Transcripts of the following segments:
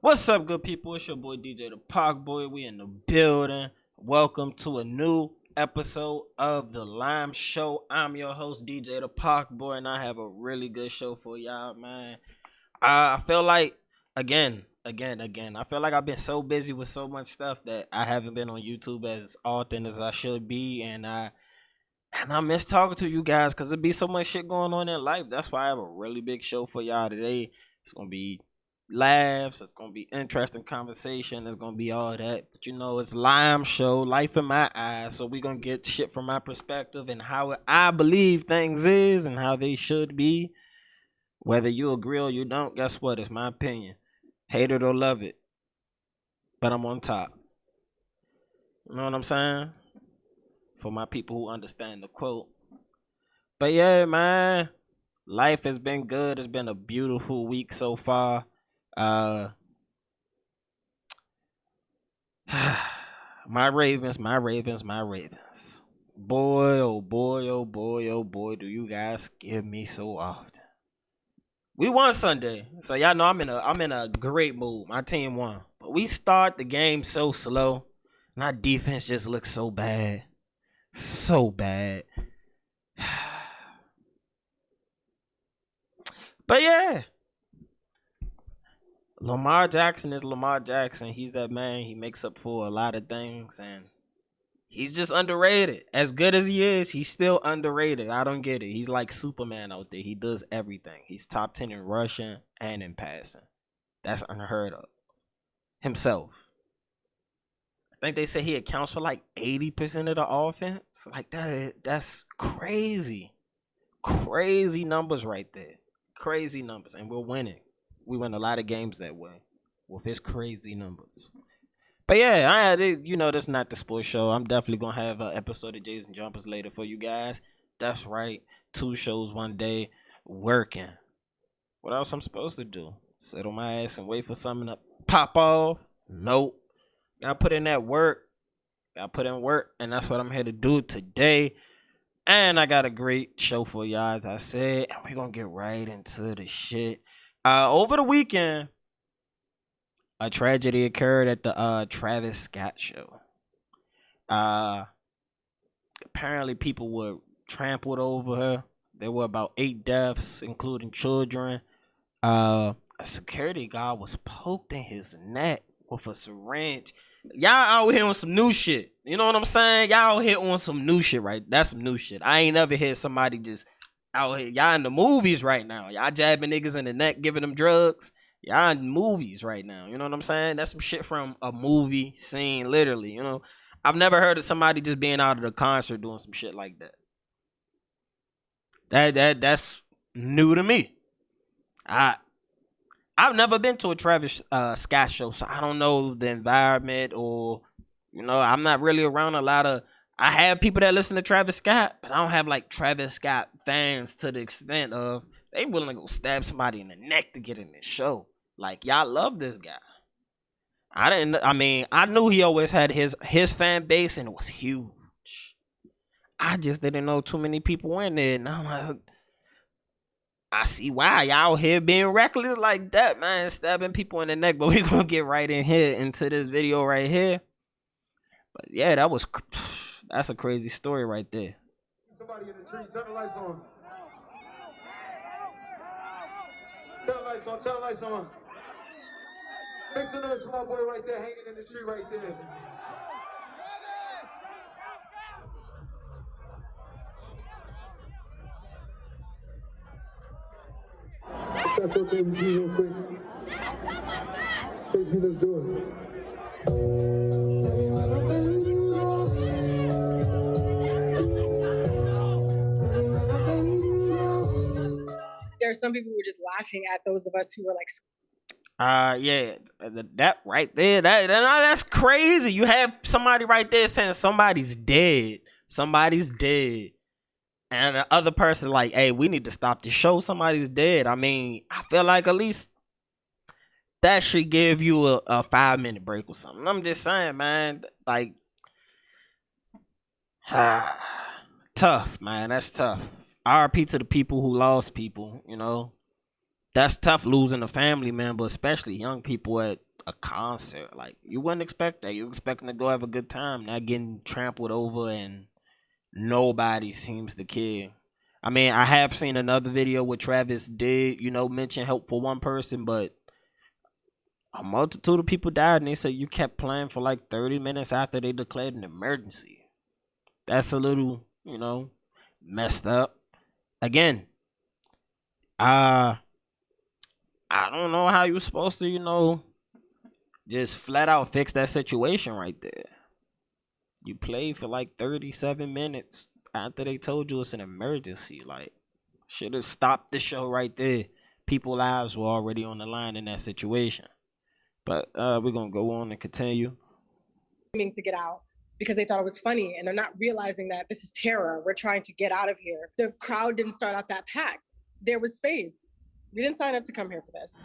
What's up, good people? It's your boy DJTheParkBoy. We in the building. Welcome to a new episode of the L.I.M.E show. I'm your host, DJTheParkBoy, and I have a really good show for y'all, man. I feel like again. I feel like I've been so busy with so much stuff that I haven't been on YouTube as often as I should be, and I miss talking to you guys because there be so much shit going on in life. That's why I have a really big show for y'all today. It's gonna be laughs. It's gonna be interesting conversation. It's gonna be all that. But you know, it's L.I.M.E show, life in my eyes. So we gonna get shit from my perspective and how I believe things is and how they should be. Whether you agree or you don't, guess what? It's my opinion. Hate it or love it, but I'm on top. You know what I'm saying? For my people who understand the quote. But yeah, man, life has been good. It's been a beautiful week so far. My Ravens. Boy, oh boy, oh boy, oh boy, do you guys give me so often. We won Sunday, so y'all know I'm in a great mood. My team won, but we start the game so slow, and our defense just looks so bad, so bad. But yeah, Lamar Jackson is Lamar Jackson. He's that man. He makes up for a lot of things, and he's just underrated. As good as he is, he's still underrated. I don't get it. He's like Superman out there. He does everything. He's top 10 in rushing and in passing. That's unheard of. Himself. I think they say he accounts for like 80% of the offense. Like that's crazy. Crazy numbers right there. Crazy numbers. And we're winning. We win a lot of games that way with his crazy numbers. But yeah, that's not the sports show. I'm definitely gonna have an episode of Jays and Jumpers later for you guys. That's right, 2 shows one day, working. What else I'm supposed to do? Sit on my ass and wait for something to pop off? Nope. Gotta put in that work. Gotta put in work, and that's what I'm here to do today. And I got a great show for y'all, as I said, and we're gonna get right into the shit. Over the weekend, a tragedy occurred at the Travis Scott show. Apparently people were trampled over her. There were about 8 deaths, including children. A security guard was poked in his neck with a syringe. Y'all out here on some new shit. You know what I'm saying? Y'all out here on some new shit, right? That's some new shit. I ain't never heard somebody just out here. Y'all in the movies right now. Y'all jabbing niggas in the neck, giving them drugs. Y'all in movies right now. You know what I'm saying? That's some shit from a movie scene, literally. You know, I've never heard of somebody just being out of the concert doing some shit like that. That's new to me. I've never been to a Travis Scott show, so I don't know the environment, or I'm not really around a lot of. I have people that listen to Travis Scott, but I don't have like Travis Scott fans to the extent of they willing to go stab somebody in the neck to get in this show. Like, y'all love this guy. I knew he always had his fan base, and it was huge. I just didn't know too many people in there. And I'm like, I see why y'all here being reckless like that, man, stabbing people in the neck. But we gonna get right in here into this video right here. But yeah, that's a crazy story right there. Somebody in the tree, turn the lights on. Turn the lights on, turn the lights on. Make some noise for my boy right there, hanging in the tree right there. That's okay with you real quick. Chase me, let's do it. There are some people who were just laughing at those of us who were like, Yeah, that right there, that's crazy. You have somebody right there saying somebody's dead, and the other person like, hey, we need to stop the show. Somebody's dead. I mean, I feel like at least that should give you a 5-minute break or something. I'm just saying, man, like, tough, man. That's tough. RP to the people who lost people, That's tough losing a family member, especially young people at a concert. Like, you wouldn't expect that. You expecting to go have a good time, not getting trampled over, and nobody seems to care. I mean, I have seen another video where Travis did, mention help for one person, but a multitude of people died, and they said you kept playing for like 30 minutes after they declared an emergency. That's a little, messed up. Again, I don't know how you're supposed to, just flat out fix that situation right there. You played for like 37 minutes after they told you it's an emergency. Like, should have stopped the show right there. People's lives were already on the line in that situation. But we're going to go on and continue. To get out because they thought it was funny, and they're not realizing that this is terror. We're trying to get out of here. The crowd didn't start out that packed. There was space. We didn't sign up to come here for this.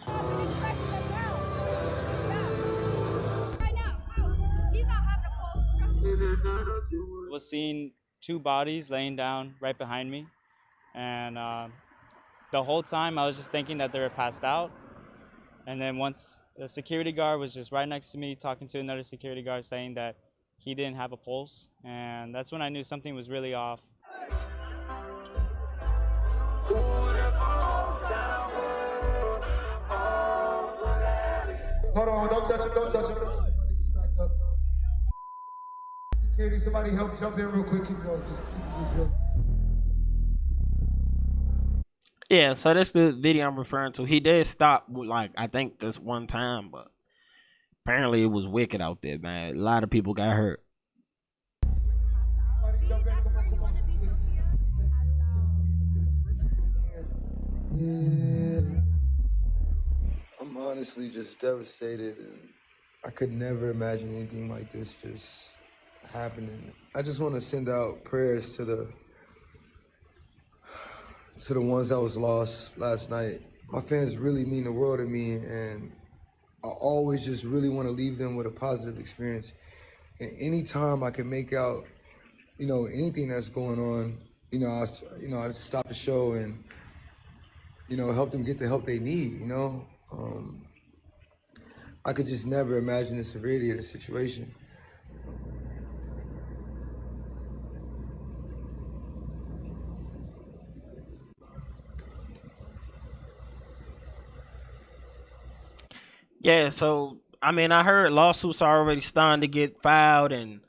Was seeing two bodies laying down right behind me, and the whole time I was just thinking that they were passed out. And then once the security guard was just right next to me talking to another security guard saying that he didn't have a pulse, and that's when I knew something was really off. Hold on, don't touch him, don't touch him. Security, somebody help jump in real quick. Keep going. Just real. Yeah, so that's the video I'm referring to. He did stop, like, I think this one time, but apparently it was wicked out there, man. A lot of people got hurt. I'm honestly just devastated, and I could never imagine anything like this just happening. I just want to send out prayers to the ones that was lost last night. My fans really mean the world to me, and I always just really want to leave them with a positive experience. And anytime I can make out, anything that's going on, I stop the show and, help them get the help they need, I could just never imagine the severity of the situation. Yeah, so, I mean, I heard lawsuits are already starting to get filed, and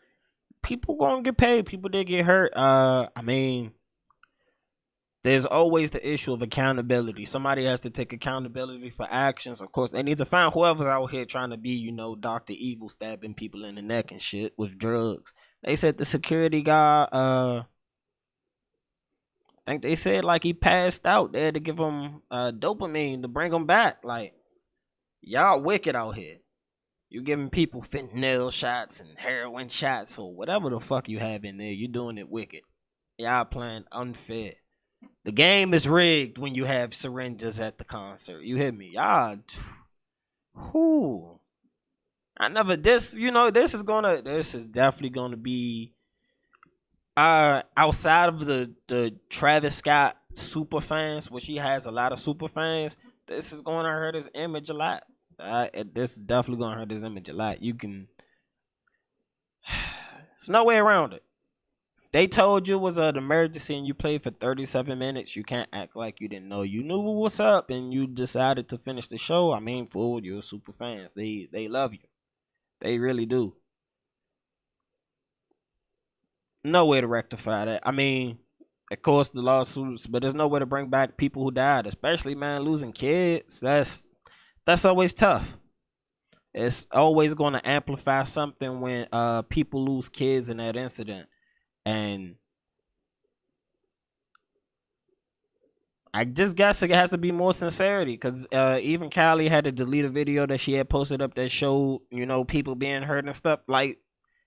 people gonna get paid. People did get hurt. I mean, there's always the issue of accountability. Somebody has to take accountability for actions. Of course, they need to find whoever's out here trying to be, Dr. Evil, stabbing people in the neck and shit with drugs. They said the security guy, I think they said, like, he passed out. They had to give him dopamine to bring him back. Like, y'all wicked out here. You giving people fentanyl shots and heroin shots or whatever the fuck you have in there. You doing it wicked. Y'all playing unfair. The game is rigged when you have syringes at the concert. You hear me? Y'all, whoo. This is definitely gonna be outside of the Travis Scott super fans, which he has a lot of super fans. This is gonna hurt his image a lot. This is definitely gonna hurt his image a lot. There's no way around it. If they told you it was an emergency and you played for 37 minutes, you can't act like you didn't know. You knew what's up and you decided to finish the show. I mean, fool, you're super fans. They love you. They really do. No way to rectify that. I mean, of course, the lawsuits, but there's no way to bring back people who died, especially, man, losing kids. That's always tough. It's always going to amplify something when people lose kids in that incident. And I just guess it has to be more sincerity, because even Kylie had to delete a video that she had posted up that showed, people being hurt and stuff. Like,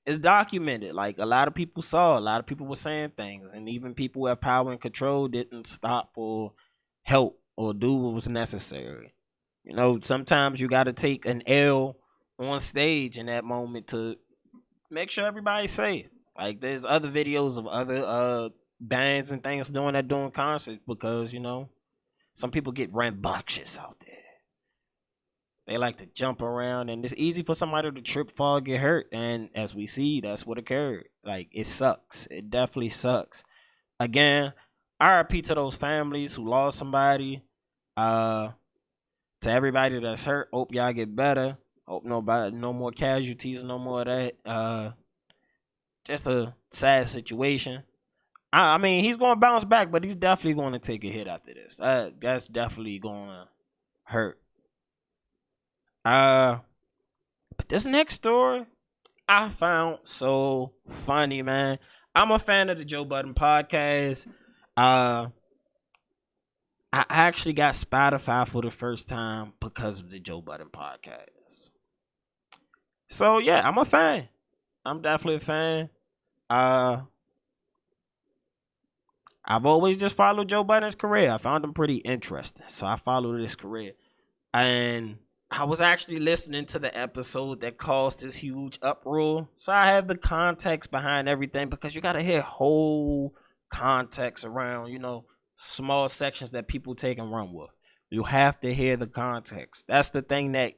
it's documented. Like, a lot of people saw, a lot of people were saying things, and even people who have power and control didn't stop or help or do what was necessary. Sometimes you got to take an L on stage in that moment to make sure everybody's safe. Like, there's other videos of other bands and things doing that during concerts because, some people get rambunctious out there. They like to jump around, and it's easy for somebody to trip, fall, get hurt. And as we see, that's what occurred. Like, it sucks. It definitely sucks. Again, RIP to those families who lost somebody. To everybody that's hurt, hope y'all get better. Hope no more casualties, no more of that. Just a sad situation. I mean, he's going to bounce back, but he's definitely going to take a hit after this. That's definitely going to hurt. But this next story I found so funny, man. I'm a fan of the Joe Budden podcast. I actually got Spotify for the first time because of the Joe Budden podcast. So yeah, I'm a fan. I'm definitely a fan. I've always just followed Joe Budden's career. I found him pretty interesting, so I followed his career. And I was actually listening to the episode that caused this huge uproar. So I have the context behind everything, because you got to hear whole context around, small sections that people take and run with. You have to hear the context. That's the thing that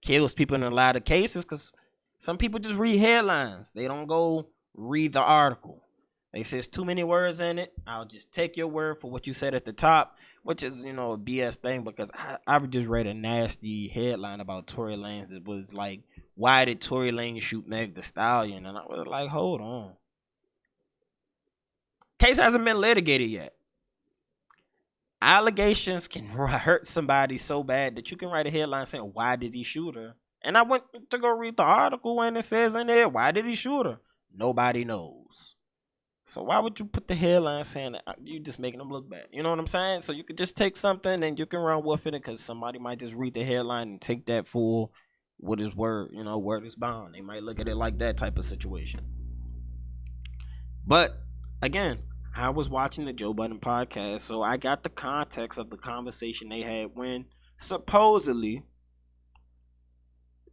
kills people in a lot of cases, because some people just read headlines. They don't go read the article. They says too many words in it. I'll just take your word for what you said at the top, which is, a BS thing, because I just read a nasty headline about Tory Lanez. It was like, why did Tory Lanez shoot Meg Thee Stallion? And I was like, hold on. Case hasn't been litigated yet. Allegations can hurt somebody so bad that you can write a headline saying, why did he shoot her? And I went to go read the article, and it says in there, why did he shoot her? Nobody knows. So why would you put the headline saying that? You just making them look bad. You know what I'm saying? So you could just take something and you can run with it, because somebody might just read the headline and take that for what is word, word is bond. They might look at it like that type of situation. But again, I was watching the Joe Budden podcast, so I got the context of the conversation they had when supposedly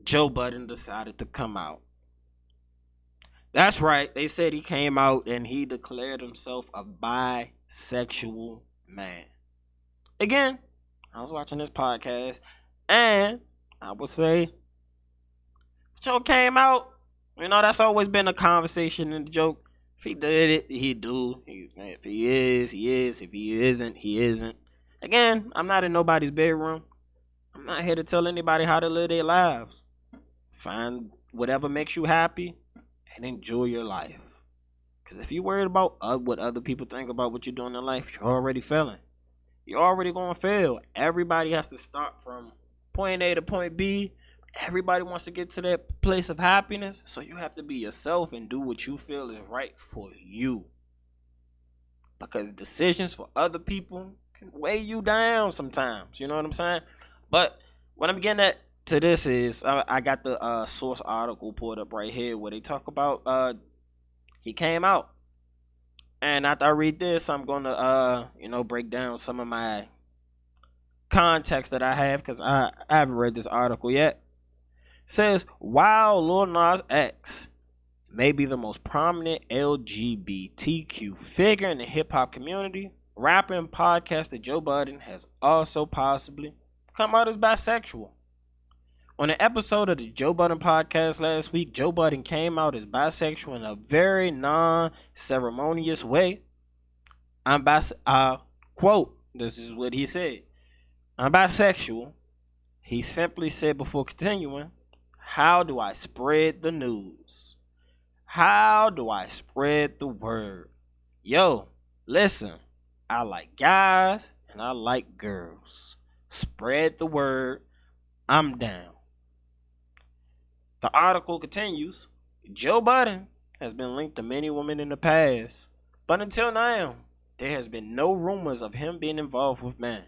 Joe Budden decided to come out. That's right. They said he came out and he declared himself a bisexual man. Again, I was watching this podcast, and I would say, Joe came out. That's always been a conversation and a joke. If he did it, he do. If he is, he is. If he isn't, he isn't. Again, I'm not in nobody's bedroom. I'm not here to tell anybody how to live their lives. Find whatever makes you happy and enjoy your life. Because if you're worried about what other people think about what you're doing in life, you're already failing. You're already going to fail. Everybody has to start from point A to point B. Everybody wants to get to that place of happiness. So you have to be yourself and do what you feel is right for you. Because decisions for other people can weigh you down sometimes. You know what I'm saying? But what I'm getting at to this is, I got the source article pulled up right here where they talk about he came out. And after I read this, I'm going to, break down some of my context that I have, because I haven't read this article yet. It says, while Lil Nas X may be the most prominent LGBTQ figure in the hip-hop community, rapper and podcaster Joe Budden has also possibly come out as bisexual. On an episode of the Joe Budden podcast last week, Joe Budden came out as bisexual in a very non-ceremonious way. Quote, this is what he said. I'm bisexual. He simply said before continuing, how do I spread the news? How do I spread the word? Yo, listen, I like guys and I like girls. Spread the word. I'm down. The article continues, Joe Budden has been linked to many women in the past, but until now, there has been no rumors of him being involved with men.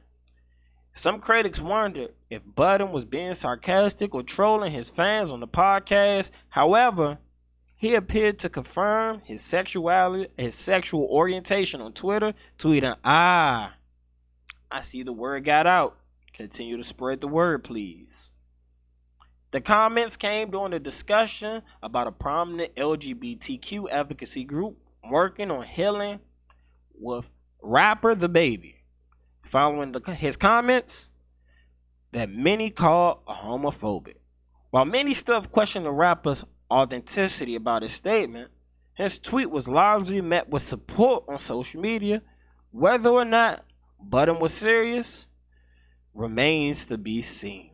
Some critics wondered if Budden was being sarcastic or trolling his fans on the podcast. However, he appeared to confirm his sexual orientation on Twitter, tweeting, I see the word got out. Continue to spread the word, please. The comments came during a discussion about a prominent LGBTQ advocacy group working on healing with rapper The Baby. Following his comments, that many call homophobic. While many still question the rapper's authenticity about his statement, his tweet was largely met with support on social media. Whether or not Budden was serious remains to be seen.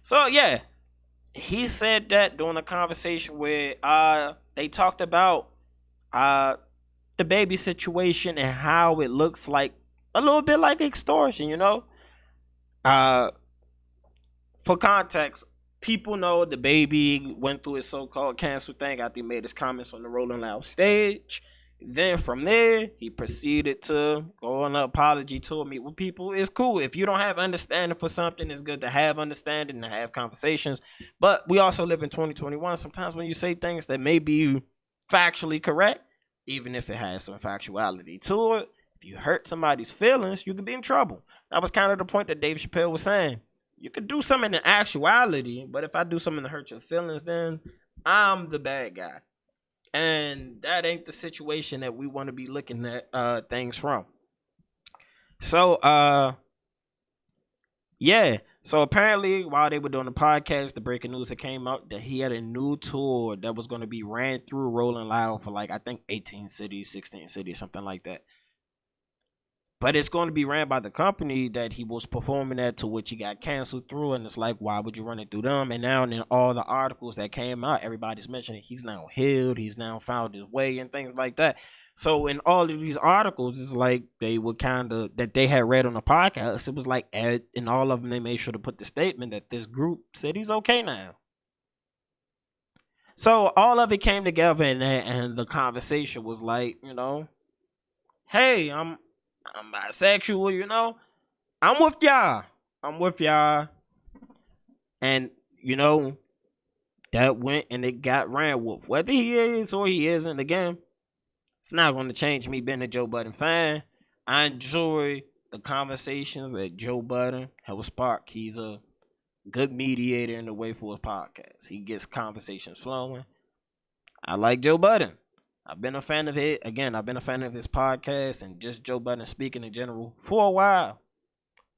So yeah, he said that during a conversation where they talked about the baby situation and how it looks like a little bit like extortion, you know. For context, people know the baby went through his so-called cancel thing after he made his comments on the Rolling Loud stage. Then from there, he proceeded to go on an apology tour, meet with people. It's cool. If you don't have understanding for something, it's good to have understanding and have conversations. But we also live in 2021. Sometimes when you say things that may be factually correct, even if it has some factuality to it, if you hurt somebody's feelings, you could be in trouble. That was kind of the point that Dave Chappelle was saying. You could do something in actuality, but if I do something to hurt your feelings, then I'm the bad guy. And that ain't the situation that we want to be looking at things from. So, yeah. So apparently, while they were doing the podcast, the breaking news that came out that he had a new tour that was going to be ran through Rolling Loud for like, I think 18 cities, 16 cities, something like that. But it's going to be ran by the company that he was performing at, to which he got canceled through. And it's like, why would you run it through them? And now in all the articles that came out, everybody's mentioning he's now healed. He's now found his way and things like that. So in all of these articles, it's like they were kind of, that they had read on the podcast. It was like, in all of them, they made sure to put the statement that this group said he's okay now. So all of it came together, and the conversation was like, you know, hey, I'm bisexual, you know. I'm with y'all. And, you know, that went and it got ran with. Whether he is or he isn't, again, it's not going to change me being a Joe Budden fan. I enjoy the conversations that Joe Budden helps spark. He's a good mediator in the way for his podcast. He gets conversations flowing. I like Joe Budden. I've been a fan of it. Again, I've been a fan of his podcast and just Joe Budden speaking in general for a while.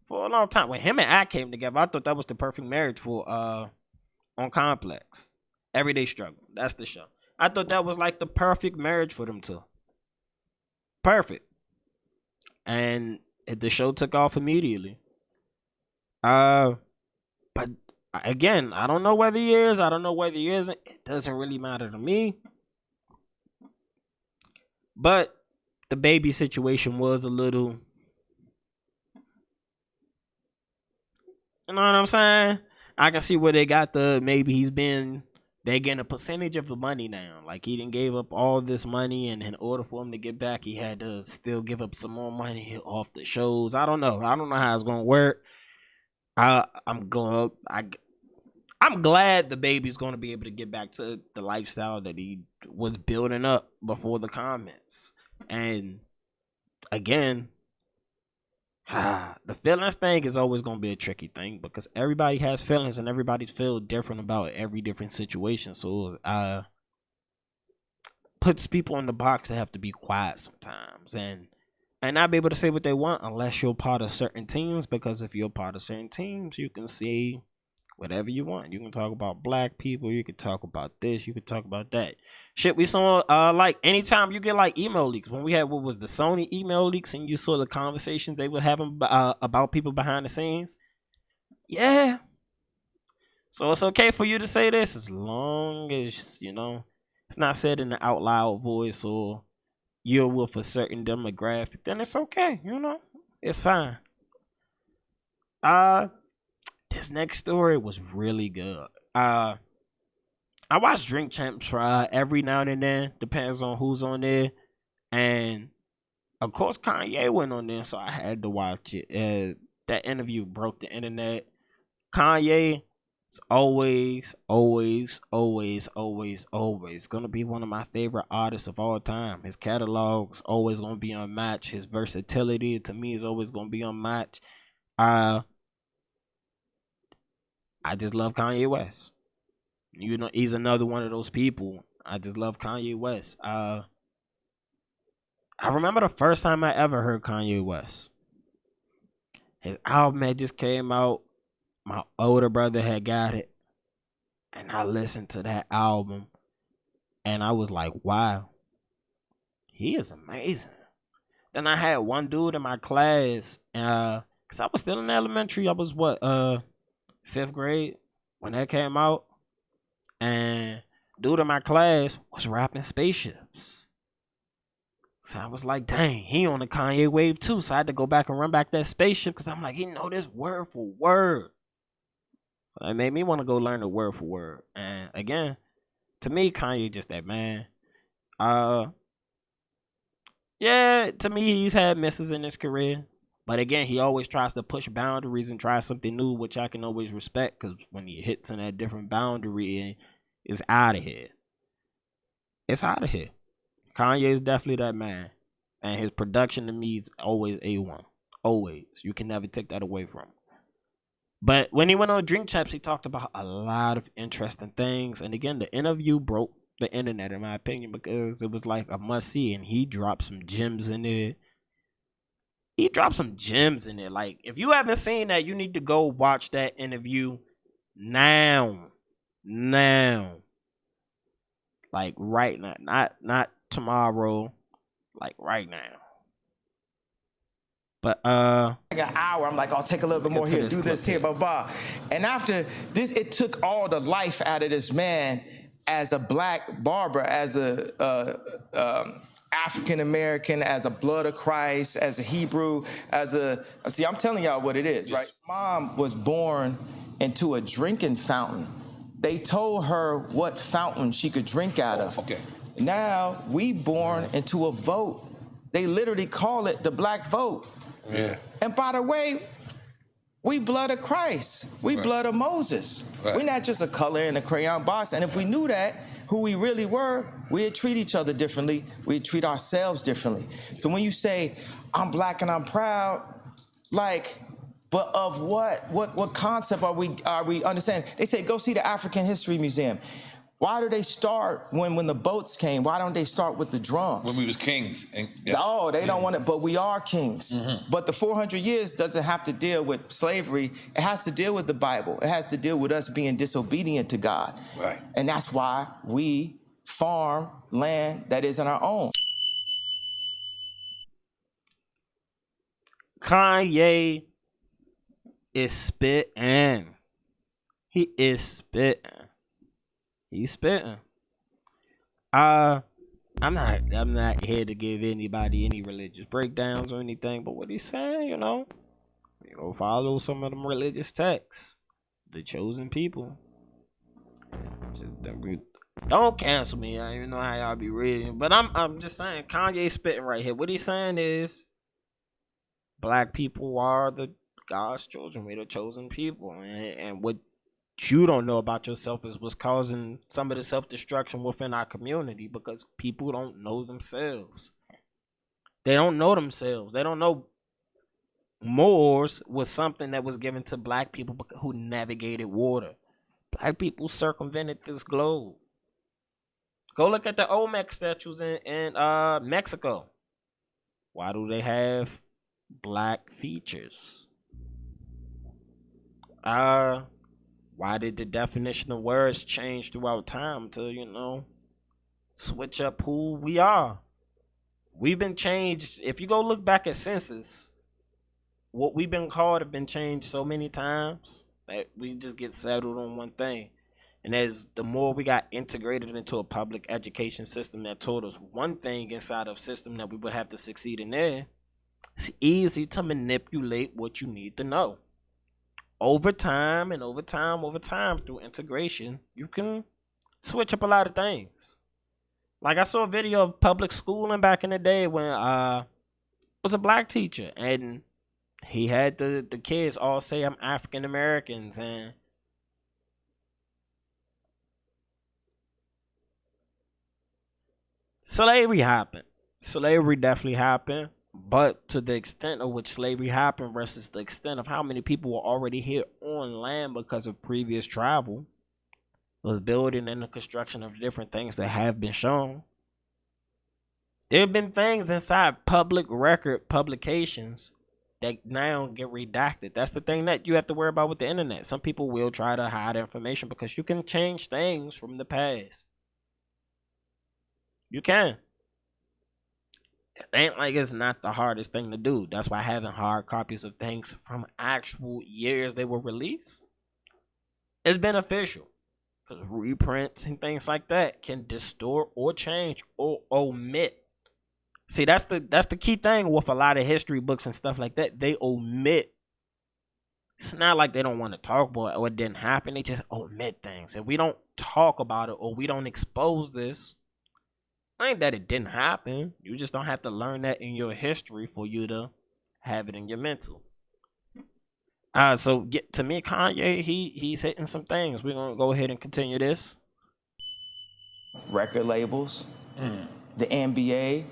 For a long time. When him and I came together, I thought that was the perfect marriage for on Complex. Everyday Struggle. That's the show. I thought that was like the perfect marriage for them two. Perfect. And the show took off immediately. But again, I don't know whether he is. I don't know whether he isn't. It doesn't really matter to me. But the baby situation was a little, you know what I'm saying? I can see where they got maybe they're getting a percentage of the money now. Like, he didn't give up all this money, and in order for him to get back, he had to still give up some more money off the shows. I don't know how it's going to work. I'm glad the baby's going to be able to get back to the lifestyle that he was building up before the comments. And again, the feelings thing is always going to be a tricky thing because everybody has feelings and everybody feels different about every different situation. So puts people in the box that have to be quiet sometimes and not be able to say what they want unless you're part of certain teams, because if you're part of certain teams, you can say whatever you want. You can talk about black people. You can talk about this. You can talk about that. Shit, we saw, like, anytime you get, like, email leaks. When we had, what was the Sony email leaks, and you saw the conversations they were having about people behind the scenes. Yeah. So it's okay for you to say this as long as, you know, it's not said in an out loud voice or you're with a certain demographic. Then it's okay, you know. It's fine. This next story was really good. I watch Drink Champs every now and then. Depends on who's on there. And, of course, Kanye went on there, so I had to watch it. That interview broke the internet. Kanye is always going to be one of my favorite artists of all time. His catalog's always going to be unmatched. His versatility, to me, is always going to be unmatched. I just love Kanye West. You know, he's another one of those people. I just love Kanye West. I remember the first time I ever heard Kanye West. His album had just came out. My older brother had got it. And I listened to that album. And I was like, wow. He is amazing. Then I had one dude in my class. Because I was still in elementary. I was what? 5th grade when that came out. And dude in my class was rapping Spaceships. So I was like, dang, he on the Kanye wave too. So I had to go back and run back that Spaceship because I'm like, he know this word for word. It made me want to go learn the word for word. And again, to me, Kanye just that man. Yeah, to me, he's had misses in his career. But again, he always tries to push boundaries and try something new, which I can always respect because when he hits in that different boundary, it's out of here. It's out of here. Kanye is definitely that man. And his production to me is always A1. Always. You can never take that away from him. But when he went on Drink Champs, he talked about a lot of interesting things. And again, the interview broke the internet, in my opinion, because it was like a must-see. And he dropped some gems in there. Like, if you haven't seen that, you need to go watch that interview now. Like, right now. Not tomorrow, like right now. But like an hour, I'm like, I'll take a little bit more here, do this here, blah, blah. And after this, it took all the life out of this man as a black barber, as a African American, as a blood of Christ, as a Hebrew, see, I'm telling y'all what it is, right? Mom was born into a drinking fountain. They told her what fountain she could drink out of. Okay. Now we born into a vote. They literally call it the black vote. Yeah. And by the way, we blood of Christ. We blood of Moses. We're not just a color in a crayon box. And if we knew that, who we really were, we'd treat each other differently. We'd treat ourselves differently. So when you say, I'm black and I'm proud, like, but of what? What concept are we understanding? They say, go see the African History Museum. Why do they start when the boats came? Why don't they start with the drums? When we was kings. Oh, they don't want it, but we are kings. Mm-hmm. But the 400 years doesn't have to deal with slavery. It has to deal with the Bible. It has to deal with us being disobedient to God. Right. And that's why we farm land that isn't our own. Kanye is spitting. He is spitting. He's spitting. I'm not here to give anybody any religious breakdowns or anything, but what he's saying, you go follow some of them religious texts. The chosen people. Don't cancel me. I don't even know how y'all be reading, but I'm just saying Kanye spitting right here. What he's saying is black people are the God's children. We're the chosen people, and what you don't know about yourself is what's causing some of the self-destruction within our community, because people don't know themselves. They don't know themselves. They don't know Moors was something that was given to black people who navigated water. Black people circumvented this globe. Go look at the Olmec statues in Mexico. Why do they have black features? Why did the definition of words change throughout time to, switch up who we are? We've been changed. If you go look back at census, what we've been called have been changed so many times that we just get settled on one thing. And as the more we got integrated into a public education system that told us one thing inside of a system that we would have to succeed in there, it's easy to manipulate what you need to know. Over time, through integration, you can switch up a lot of things. Like I saw a video of public schooling back in the day when was a black teacher, and he had the kids all say I'm African Americans, and slavery happened. Slavery definitely happened. But to the extent of which slavery happened versus the extent of how many people were already here on land because of previous travel, the building and the construction of different things that have been shown. There have been things inside public record publications that now get redacted. That's the thing that you have to worry about with the internet. Some people will try to hide information because you can change things from the past. You can. It ain't like it's not the hardest thing to do. That's why having hard copies of things from actual years they were released is beneficial. Because reprints and things like that can distort or change or omit. See, that's the key thing with a lot of history books and stuff like that. They omit. It's not like they don't want to talk about it or it didn't happen. They just omit things. If we don't talk about it or we don't expose this, ain't that it didn't happen. You just don't have to learn that in your history for you to have it in your mental. So get to me, Kanye, he's hitting some things. We're gonna go ahead and continue this. Record labels, the NBA,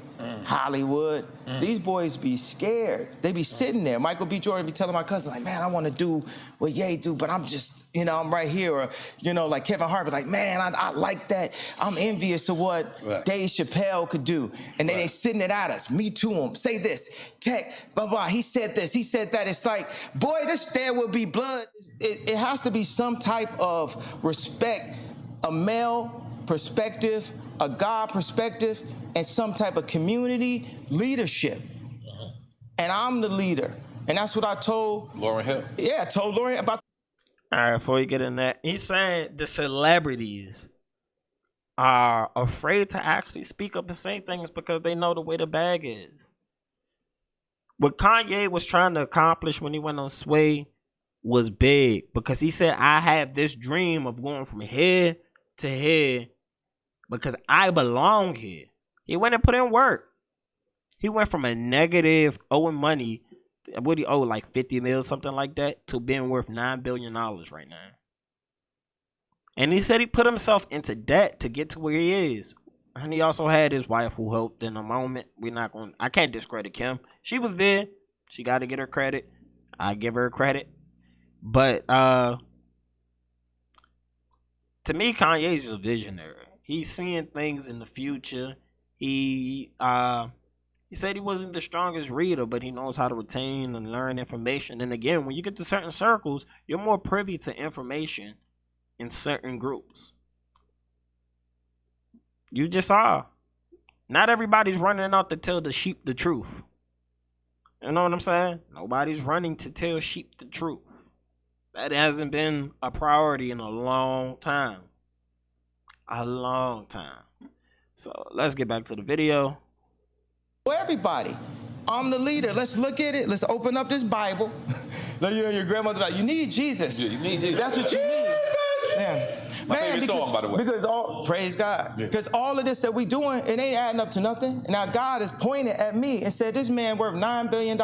Hollywood. These boys be scared. They be sitting there. Michael B. Jordan be telling my cousin, like, man, I want to do what Ye do, but I'm just, I'm right here. Or, like Kevin Hart be like, man, I like that. I'm envious of what Dave Chappelle could do. And then they sitting it at us. Me to him. Say this. Tech, blah, blah. He said this. He said that. It's like, boy, there will be blood. It has to be some type of respect, a male perspective, a God perspective, and some type of community leadership. And I'm the leader. And that's what I told Lauryn Hill. Yeah, I told Lauryn about. All right, before you get in that, he's saying the celebrities are afraid to actually speak up and say things because they know the way the bag is. What Kanye was trying to accomplish when he went on Sway was big because he said, I have this dream of going from here to here because I belong here. He went and put in work. He went from a negative owing money, what he owed like 50 mil, something like that, to being worth $9 billion right now. And he said he put himself into debt to get to where he is. And he also had his wife who helped in a moment. I can't discredit Kim. She was there. She got to get her credit. I give her credit. But to me, Kanye's a visionary. He's seeing things in the future. He said he wasn't the strongest reader, but he knows how to retain and learn information. And again, when you get to certain circles, you're more privy to information in certain groups. You just are. Not everybody's running out to tell the sheep the truth. You know what I'm saying? Nobody's running to tell sheep the truth. That hasn't been a priority in a long time. A long time. So let's get back to the video. For everybody, I'm the leader. Let's look at it. Let's open up this Bible. Your grandmother like, you need Jesus. Yeah, you need Jesus. That's what you need. Yeah. My favorite song, by the way. Because praise God. Yeah. Because all of this that we doing, it ain't adding up to nothing. And now God is pointing at me and said, this man worth $9 billion.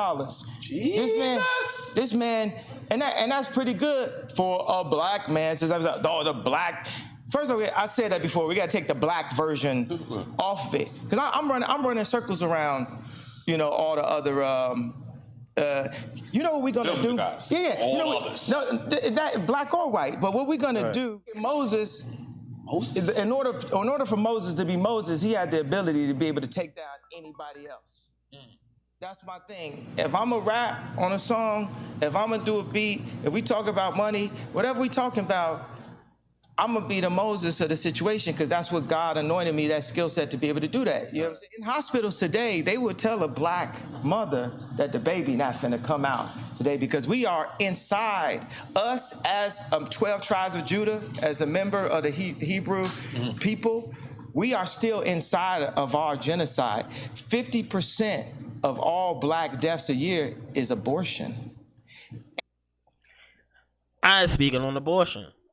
Jesus. This man, and that's pretty good for a black man. Since I was the black. First of all, I said that before. We got to take the black version off of it, because I'm running circles around, all the other. You know what we're gonna do? Guys. Yeah. All others. No, that black or white. But what we're gonna do? Moses. In order for Moses to be Moses, he had the ability to be able to take down anybody else. That's my thing. If I'm a rap on a song, if I'm gonna do a beat, if we talk about money, whatever we talking about, I'm gonna be the Moses of the situation, because that's what God anointed me, that skill set to be able to do that. You know what I'm saying? In hospitals today, they would tell a black mother that the baby not finna come out today, because we are inside. Us as 12 tribes of Judah, as a member of the Hebrew people, we are still inside of our genocide. 50% of all black deaths a year is abortion.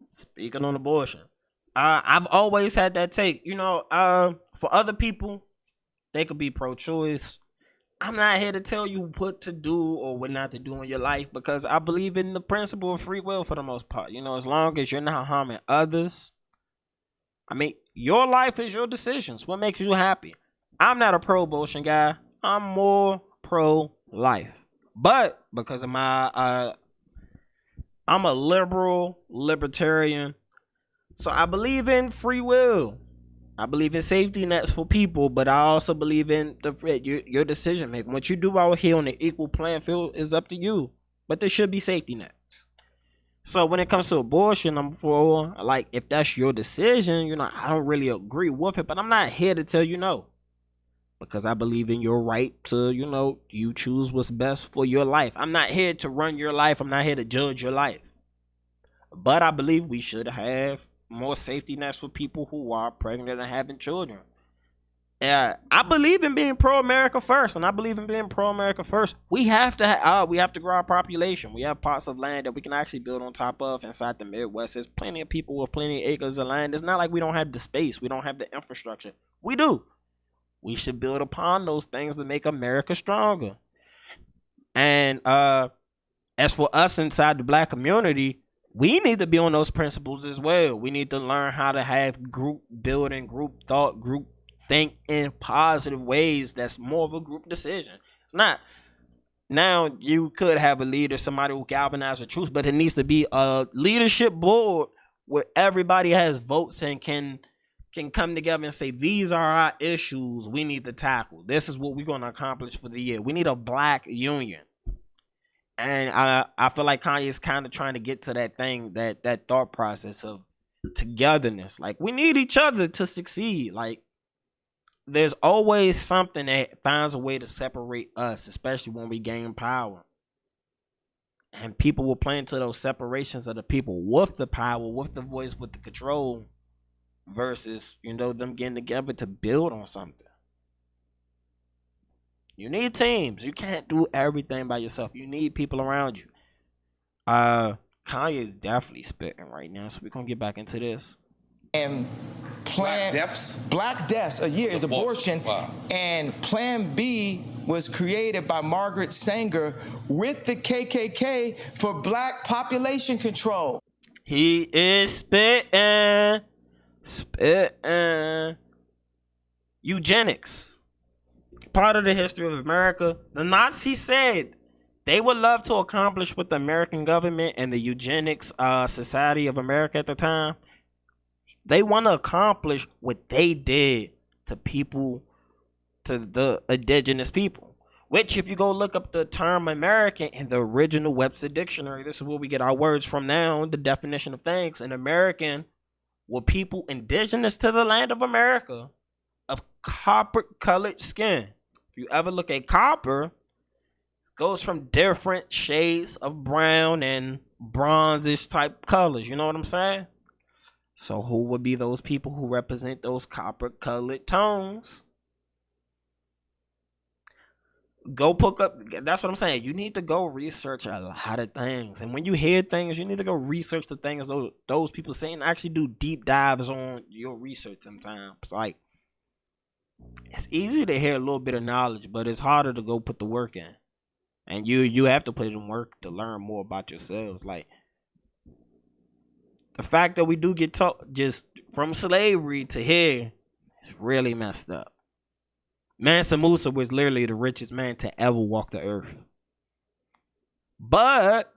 Speaking on abortion, I've always had that take. For other people, they could be pro-choice. I'm not here to tell you what to do or what not to do in your life, because I believe in the principle of free will for the most part. As long as you're not harming others. I mean, your life is your decisions. What makes you happy? I'm not a pro-abortion guy. I'm more pro-life. But because of my I'm a libertarian, so I believe in free will. I believe in safety nets for people, but I also believe in your decision making. What you do out here on the equal playing field is up to you, but there should be safety nets. So when it comes to abortion, I'm for, like, if that's your decision, I don't really agree with it, but I'm not here to tell you no. Because I believe in your right to, you choose what's best for your life. I'm not here to run your life. I'm not here to judge your life. But I believe we should have more safety nets for people who are pregnant and having children. I believe in being pro-America first, and I believe in being pro-America first. We have to grow our population. We have parts of land that we can actually build on top of inside the Midwest. There's plenty of people with plenty of acres of land. It's not like we don't have the space. We don't have the infrastructure. We do. We should build upon those things to make America stronger. And as for us inside the black community, we need to be on those principles as well. We need to learn how to have group building, group thought, group think in positive ways. That's more of a group decision. It's not. Now, you could have a leader, somebody who galvanizes the truth, but it needs to be a leadership board where everybody has votes and can come together and say, these are our issues we need to tackle. This is what we're going to accomplish for the year. We need a black union. And I feel like Kanye is kind of trying to get to that thing, that thought process of togetherness. Like, we need each other to succeed. Like, there's always something that finds a way to separate us, especially when we gain power. And people will play into those separations of the people with the power, with the voice, with the control, versus, them getting together to build on something. You need teams. You can't do everything by yourself. You need people around you. Kanye is definitely spitting right now, so we're going to get back into this. And Black deaths a year is abortion. Wow. And Plan B was created by Margaret Sanger with the KKK for black population control. He is spitting. Eugenics. Part of the history of America. The Nazis said they would love to accomplish what the American government and the Eugenics Society of America at the time. They want to accomplish what they did to people, to the indigenous people. Which, if you go look up the term American in the original Webster Dictionary, this is where we get our words from now, the definition of things. An American were people indigenous to the land of America of copper-colored skin. If you ever look at copper, it goes from different shades of brown and bronzish type colors. You know what I'm saying? So who would be those people who represent those copper-colored tones? Go pick up. That's what I'm saying. You need to go research a lot of things. And when you hear things, you need to go research the things those people say and actually do deep dives on your research sometimes. Like, it's easy to hear a little bit of knowledge, but it's harder to go put the work in. And you have to put in work to learn more about yourselves. Like, the fact that we do get taught just from slavery to here is really messed up. Mansa Musa was literally the richest man to ever walk the earth. But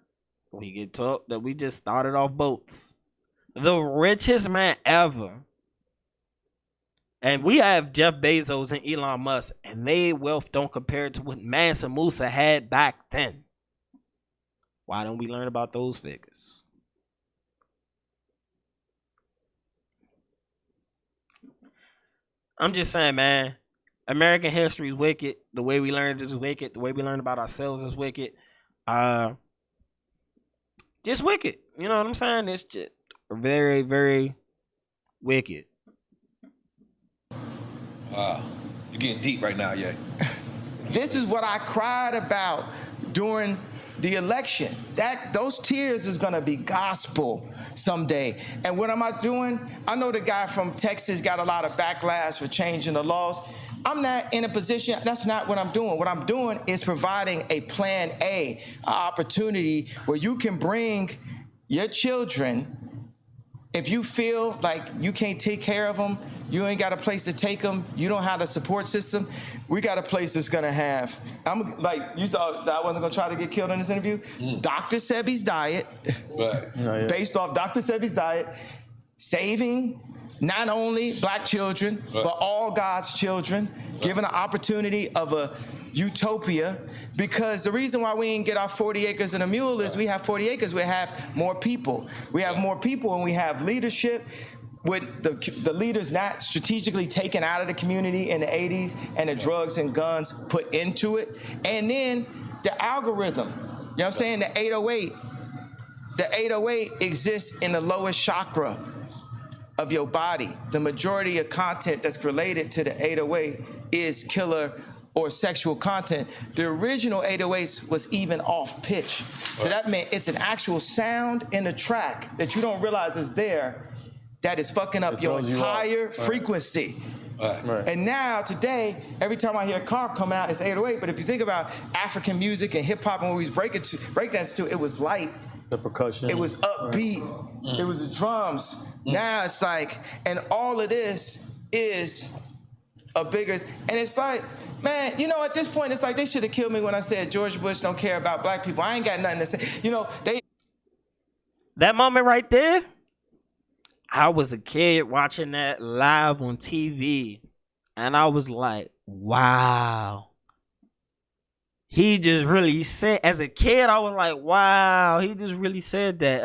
we get taught that we just started off boats. The richest man ever. And we have Jeff Bezos and Elon Musk, and their wealth don't compare to what Mansa Musa had back then. Why don't we learn about those figures? I'm just saying, man, American history is wicked. The way we learned it is wicked. The way we learn about ourselves is wicked. Just wicked. You know what I'm saying? It's just very, very wicked. Wow. You're getting deep right now, yeah. This is what I cried about during the election. Those tears is gonna be gospel someday. And what am I doing? I know the guy from Texas got a lot of backlash for changing the laws. I'm not in a position, that's not what I'm doing. What I'm doing is providing a plan A, an opportunity where you can bring your children. If you feel like you can't take care of them, you ain't got a place to take them, you don't have a support system, we got a place that's gonna have, I'm like, you thought that I wasn't gonna try to get killed in this interview? Dr. Sebi's diet, Right. based off Dr. Sebi's diet, saving not only black children, but all God's children, given an opportunity of a utopia. Because the reason why we didn't get our 40 acres and a mule is we have 40 acres, we have more people. We have more people and we have leadership with the leaders not strategically taken out of the community in the 80s and the drugs and guns put into it. And then the algorithm, you know what I'm saying? The 808. The 808 exists in the lowest chakra of your body. The majority of content that's related to the 808 is killer or sexual content. The original 808s was even off pitch. So that meant it's an actual sound in the track that you don't realize is there that is fucking up your entire frequency. Right. And now, today, every time I hear a car come out, it's 808. But if you think about African music and hip hop and what we was breakdance to, it was light. The percussion. It was upbeat. It was the drums. Now it's like, and all of this is a bigger, and it's like, man, you know, at this point, it's like they should have killed me when I said George Bush don't care about black people. I ain't got nothing to say. You know, That moment right there, I was a kid watching that live on TV, and I was like, wow. He just really said, as a kid, I was like, wow, he just really said that.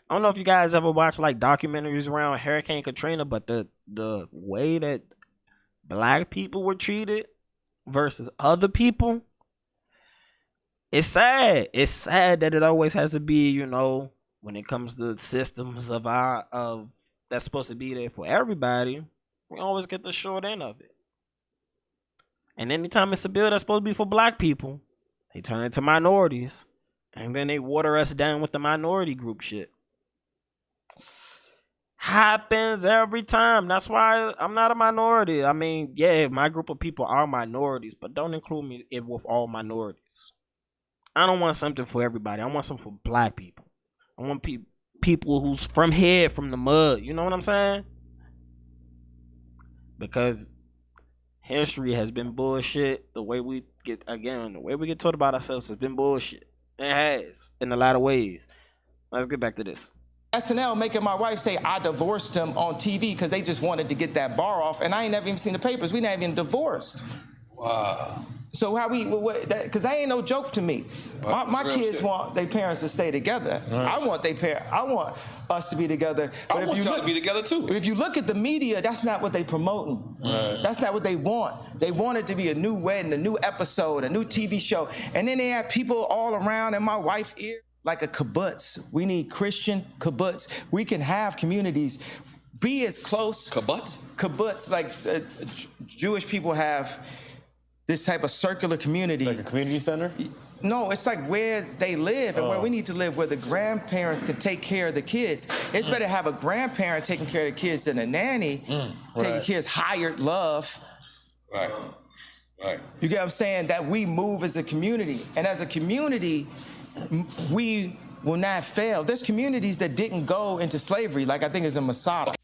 I don't know if you guys ever watched like documentaries around Hurricane Katrina, but the way that black people were treated versus other people, it's sad. It's sad that it always has to be, you know, when it comes to systems of that's supposed to be there for everybody, we always get the short end of it. And anytime it's a bill that's supposed to be for black people, they turn it to minorities. And then they water us down with the minority group shit. Happens every time. That's why I'm not a minority. I mean, yeah, my group of people are minorities, but don't include me with all minorities. I don't want something for everybody. I want something for black people. I want people who's from here, from the mud. You know what I'm saying? Because history has been bullshit. The way we get taught about ourselves has been bullshit. It has, in a lot of ways. Let's get back to this. SNL making my wife say I divorced him on TV because they just wanted to get that bar off, and I ain't never even seen the papers. We not even divorced. Wow. So how because that ain't no joke to me. My kids want their parents to stay together. Right. I want us to be together. But I want y'all to be together too. If you look at the media, that's not what they promoting. Right. That's not what they want. They want it to be a new wedding, a new episode, a new TV show. And then they have people all around in my wife's ear like a kibbutz. We need Christian kibbutz. We can have communities. Be as close. Kibbutz? Kibbutz, like Jewish people have this type of circular community. Like a community center? No, it's like where they live and where we need to live, where the grandparents can take care of the kids. It's better to have a grandparent taking care of the kids than a nanny taking kids hired love. Right. You get what I'm saying? That we move as a community. And as a community, we will not fail. There's communities that didn't go into slavery, like I think it's in Masada.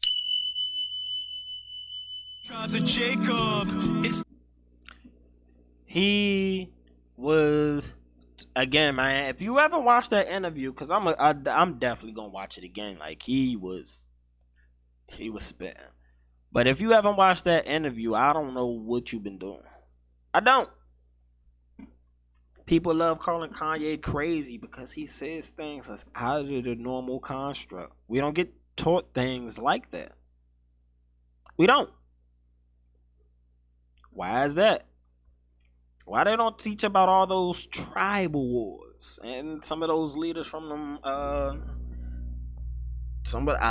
He was, again, man, if you ever watch that interview, because I'm definitely gonna watch it again. Like he was spitting. But if you haven't watched that interview, I don't know what you've been doing. I don't. People love calling Kanye crazy because he says things that's out of the normal construct. We don't get taught things like that. We don't. Why is that? Why they don't teach about all those tribal wars and some of those leaders from them? A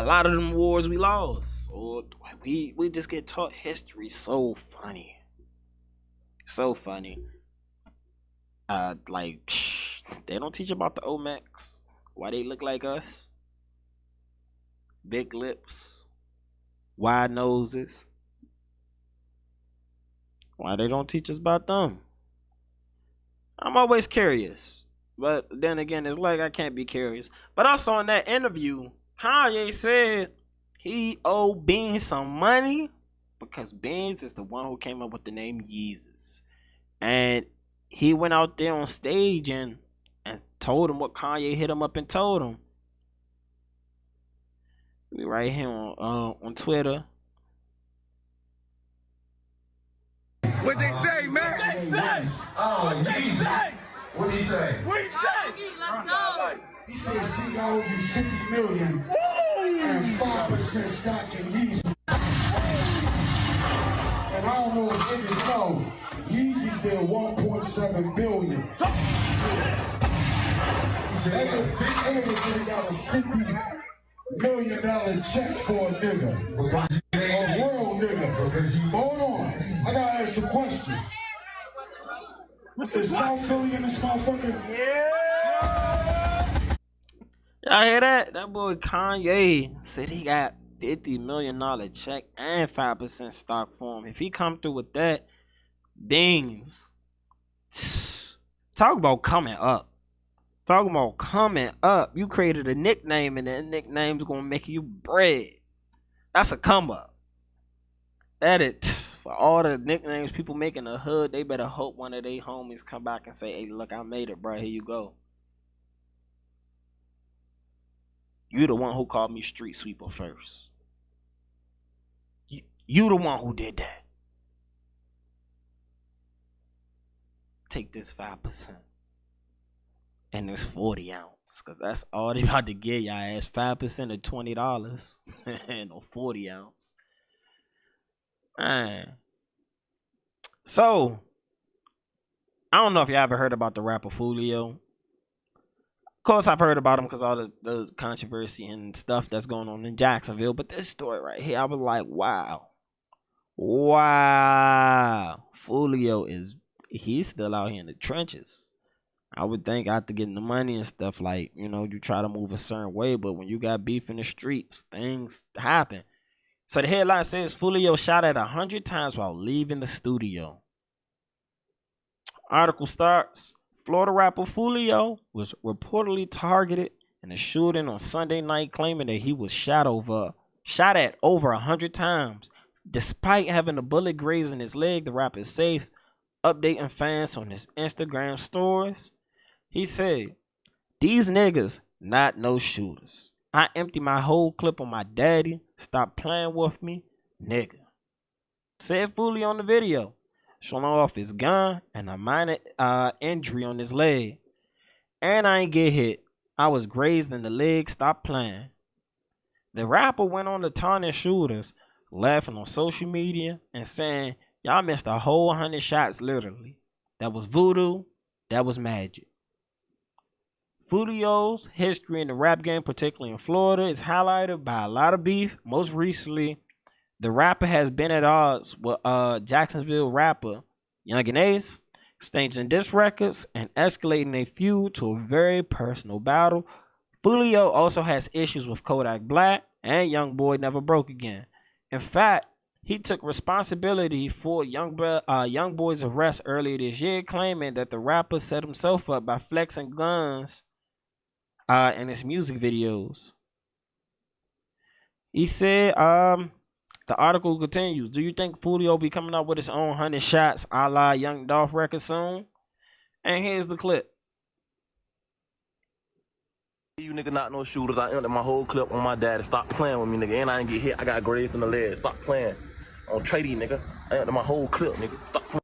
lot of them wars we lost, or we just get taught history. So funny, so funny. They don't teach about the Olmecs. Why they look like us? Big lips, wide noses. Why they don't teach us about them? I'm always curious. But then again, it's like I can't be curious. But also in that interview, Kanye said he owed Beans some money because Beans is the one who came up with the name Yeezus. And he went out there on stage and told him what Kanye hit him up and told him. We right here on Twitter. What they say, man? What they say? What they say? What did he say? What he say? Let's go. He said, see, I owe you 50 million and 5% stock in Yeezy. And I don't know if niggas know, Yeezy's there 1.7 billion. That nigga got a $50 million check for a nigga. A world nigga. Hold on. I gotta ask a question. Is South Philly in this motherfucker? Y'all hear that? That boy Kanye said he got $50 million check and 5% stock for him. If he come through with that, dings. Talk about coming up. Talking about coming up. You created a nickname and that nickname's gonna make you bread. That's a come up. That it for all the nicknames people make in the hood, they better hope one of their homies come back and say, hey, look, I made it, bro. Here you go. You the one who called me street sweeper first. You the one who did that. Take this 5%. And this 40 ounce. Cause that's all they about to get y'all ass. 5% of $20. And a 40 ounce. Man. So I don't know if y'all ever heard about the rapper Foolio. Of course I've heard about him because all the controversy and stuff that's going on in Jacksonville. But this story right here, I was like, wow. Wow. Foolio he's still out here in the trenches. I would think after getting the money and stuff, like, you know, you try to move a certain way, but when you got beef in the streets, things happen. So the headline says Foolio shot at 100 times while leaving the studio. Article starts, Florida rapper Foolio was reportedly targeted in a shooting on Sunday night, claiming that he was shot at over 100 times. Despite having a bullet grazing his leg, the rapper is safe, updating fans on his Instagram stories. He said, these niggas not no shooters. I empty my whole clip on my daddy. Stop playing with me, nigga. Said Foolio on the video, showing off his gun and a minor injury on his leg. And I ain't get hit. I was grazed in the leg. Stop playing. The rapper went on to taunt shooters, laughing on social media and saying, y'all missed a whole 100 shots literally. That was voodoo. That was magic. Foolio's history in the rap game, particularly in Florida, is highlighted by a lot of beef. Most recently, the rapper has been at odds with Jacksonville rapper Young and Ace, exchanging diss records and escalating a feud to a very personal battle. Foolio also has issues with Kodak Black and Young Boy Never Broke Again. In fact, he took responsibility for Young Boy's arrest earlier this year, claiming that the rapper set himself up by flexing guns in his music videos. He said, the article continues, do you think Foolio will be coming out with his own 100 shots a la Young Dolph record soon? And here's the clip. You nigga not no shooters. I emptied my whole clip on my daddy. Stop playing with me, nigga. And I ain't get hit. I got grazed in the leg. Stop playing. On tradie, nigga. I emptied my whole clip, nigga. Stop playing.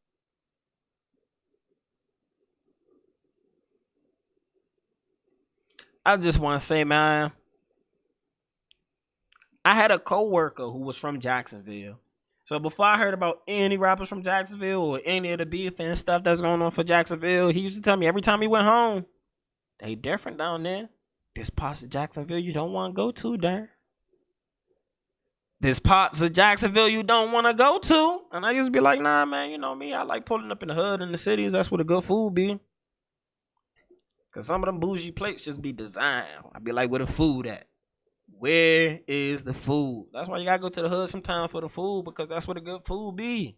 I just want to say, man, I had a coworker who was from Jacksonville. So before I heard about any rappers from Jacksonville or any of the beef and stuff that's going on for Jacksonville, he used to tell me every time he went home, they different down there. This parts of Jacksonville you don't want to go to there. There's parts of Jacksonville you don't want to go to. And I used to be like, nah, man, you know me. I like pulling up in the hood in the cities. That's where the good food be. Because some of them bougie plates just be designed. I be like, where the food at? Where is the food? That's why you got to go to the hood sometime for the food, because that's where the good food be.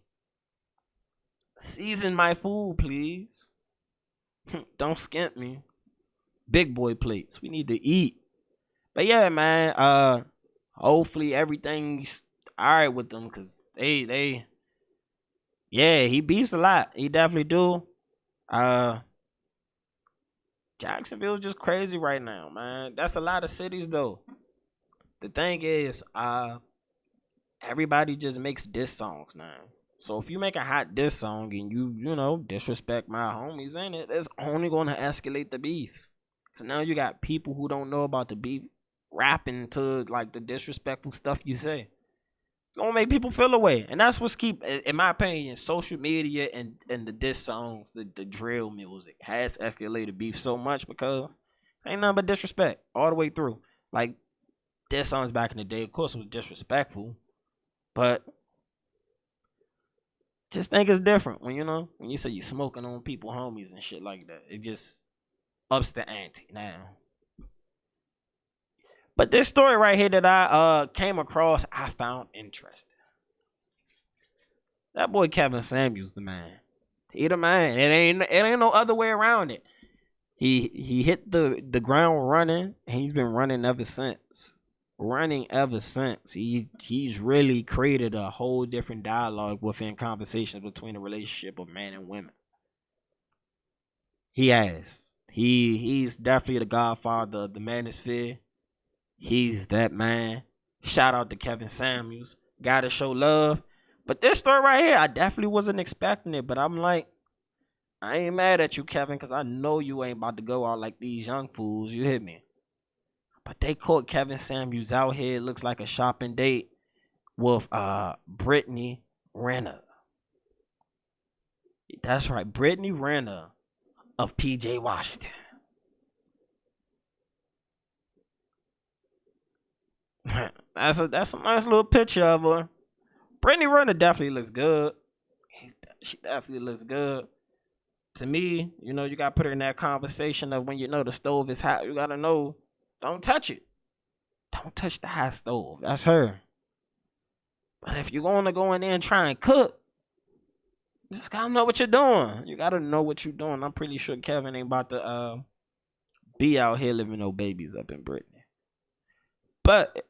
Season my food, please. Don't skimp me. Big boy plates. We need to eat. But yeah, man, hopefully everything's all right with them, because yeah, he beefs a lot. He definitely do. Jacksonville's just crazy right now, man. That's a lot of cities, though. the thing is, everybody just makes diss songs now. So if you make a hot diss song and you know, disrespect my homies in it, it's only gonna escalate the beef. Cause now you got people who don't know about the beef rapping to like the disrespectful stuff you say. It's gonna make people feel away. And that's what's keep, in my opinion, social media and the diss songs, the drill music has escalated beef so much because ain't nothing but disrespect all the way through. Like diss songs back in the day, of course, it was disrespectful, but just think it's different when you say you smoking on people homies and shit like that. It just ups the ante now. But this story right here that I came across, I found interesting. That boy Kevin Samuels, the man. He the man. It ain't no other way around it. He hit the ground running, and he's been running ever since. He's really created a whole different dialogue within conversations between the relationship of man and women. He has. He's definitely the godfather of the manosphere. He's that man. Shout out to Kevin Samuels. Gotta show love. But this story right here, I definitely wasn't expecting it. But I'm like, I ain't mad at you, Kevin, because I know you ain't about to go out like these young fools. You hit me. But they caught Kevin Samuels out here. It looks like a shopping date with Brittany Renner. That's right, Brittany Renner of PJ Washington. That's a nice little picture of her. Brittany Renner definitely looks good. She definitely looks good. To me, you got to put her in that conversation of when the stove is hot, you got to know, don't touch it. Don't touch the hot stove. That's her. But if you're going to go in there and try and cook, you just got to know what you're doing. You got to know what you're doing. I'm pretty sure Kevin ain't about to be out here living no babies up in Brittany. But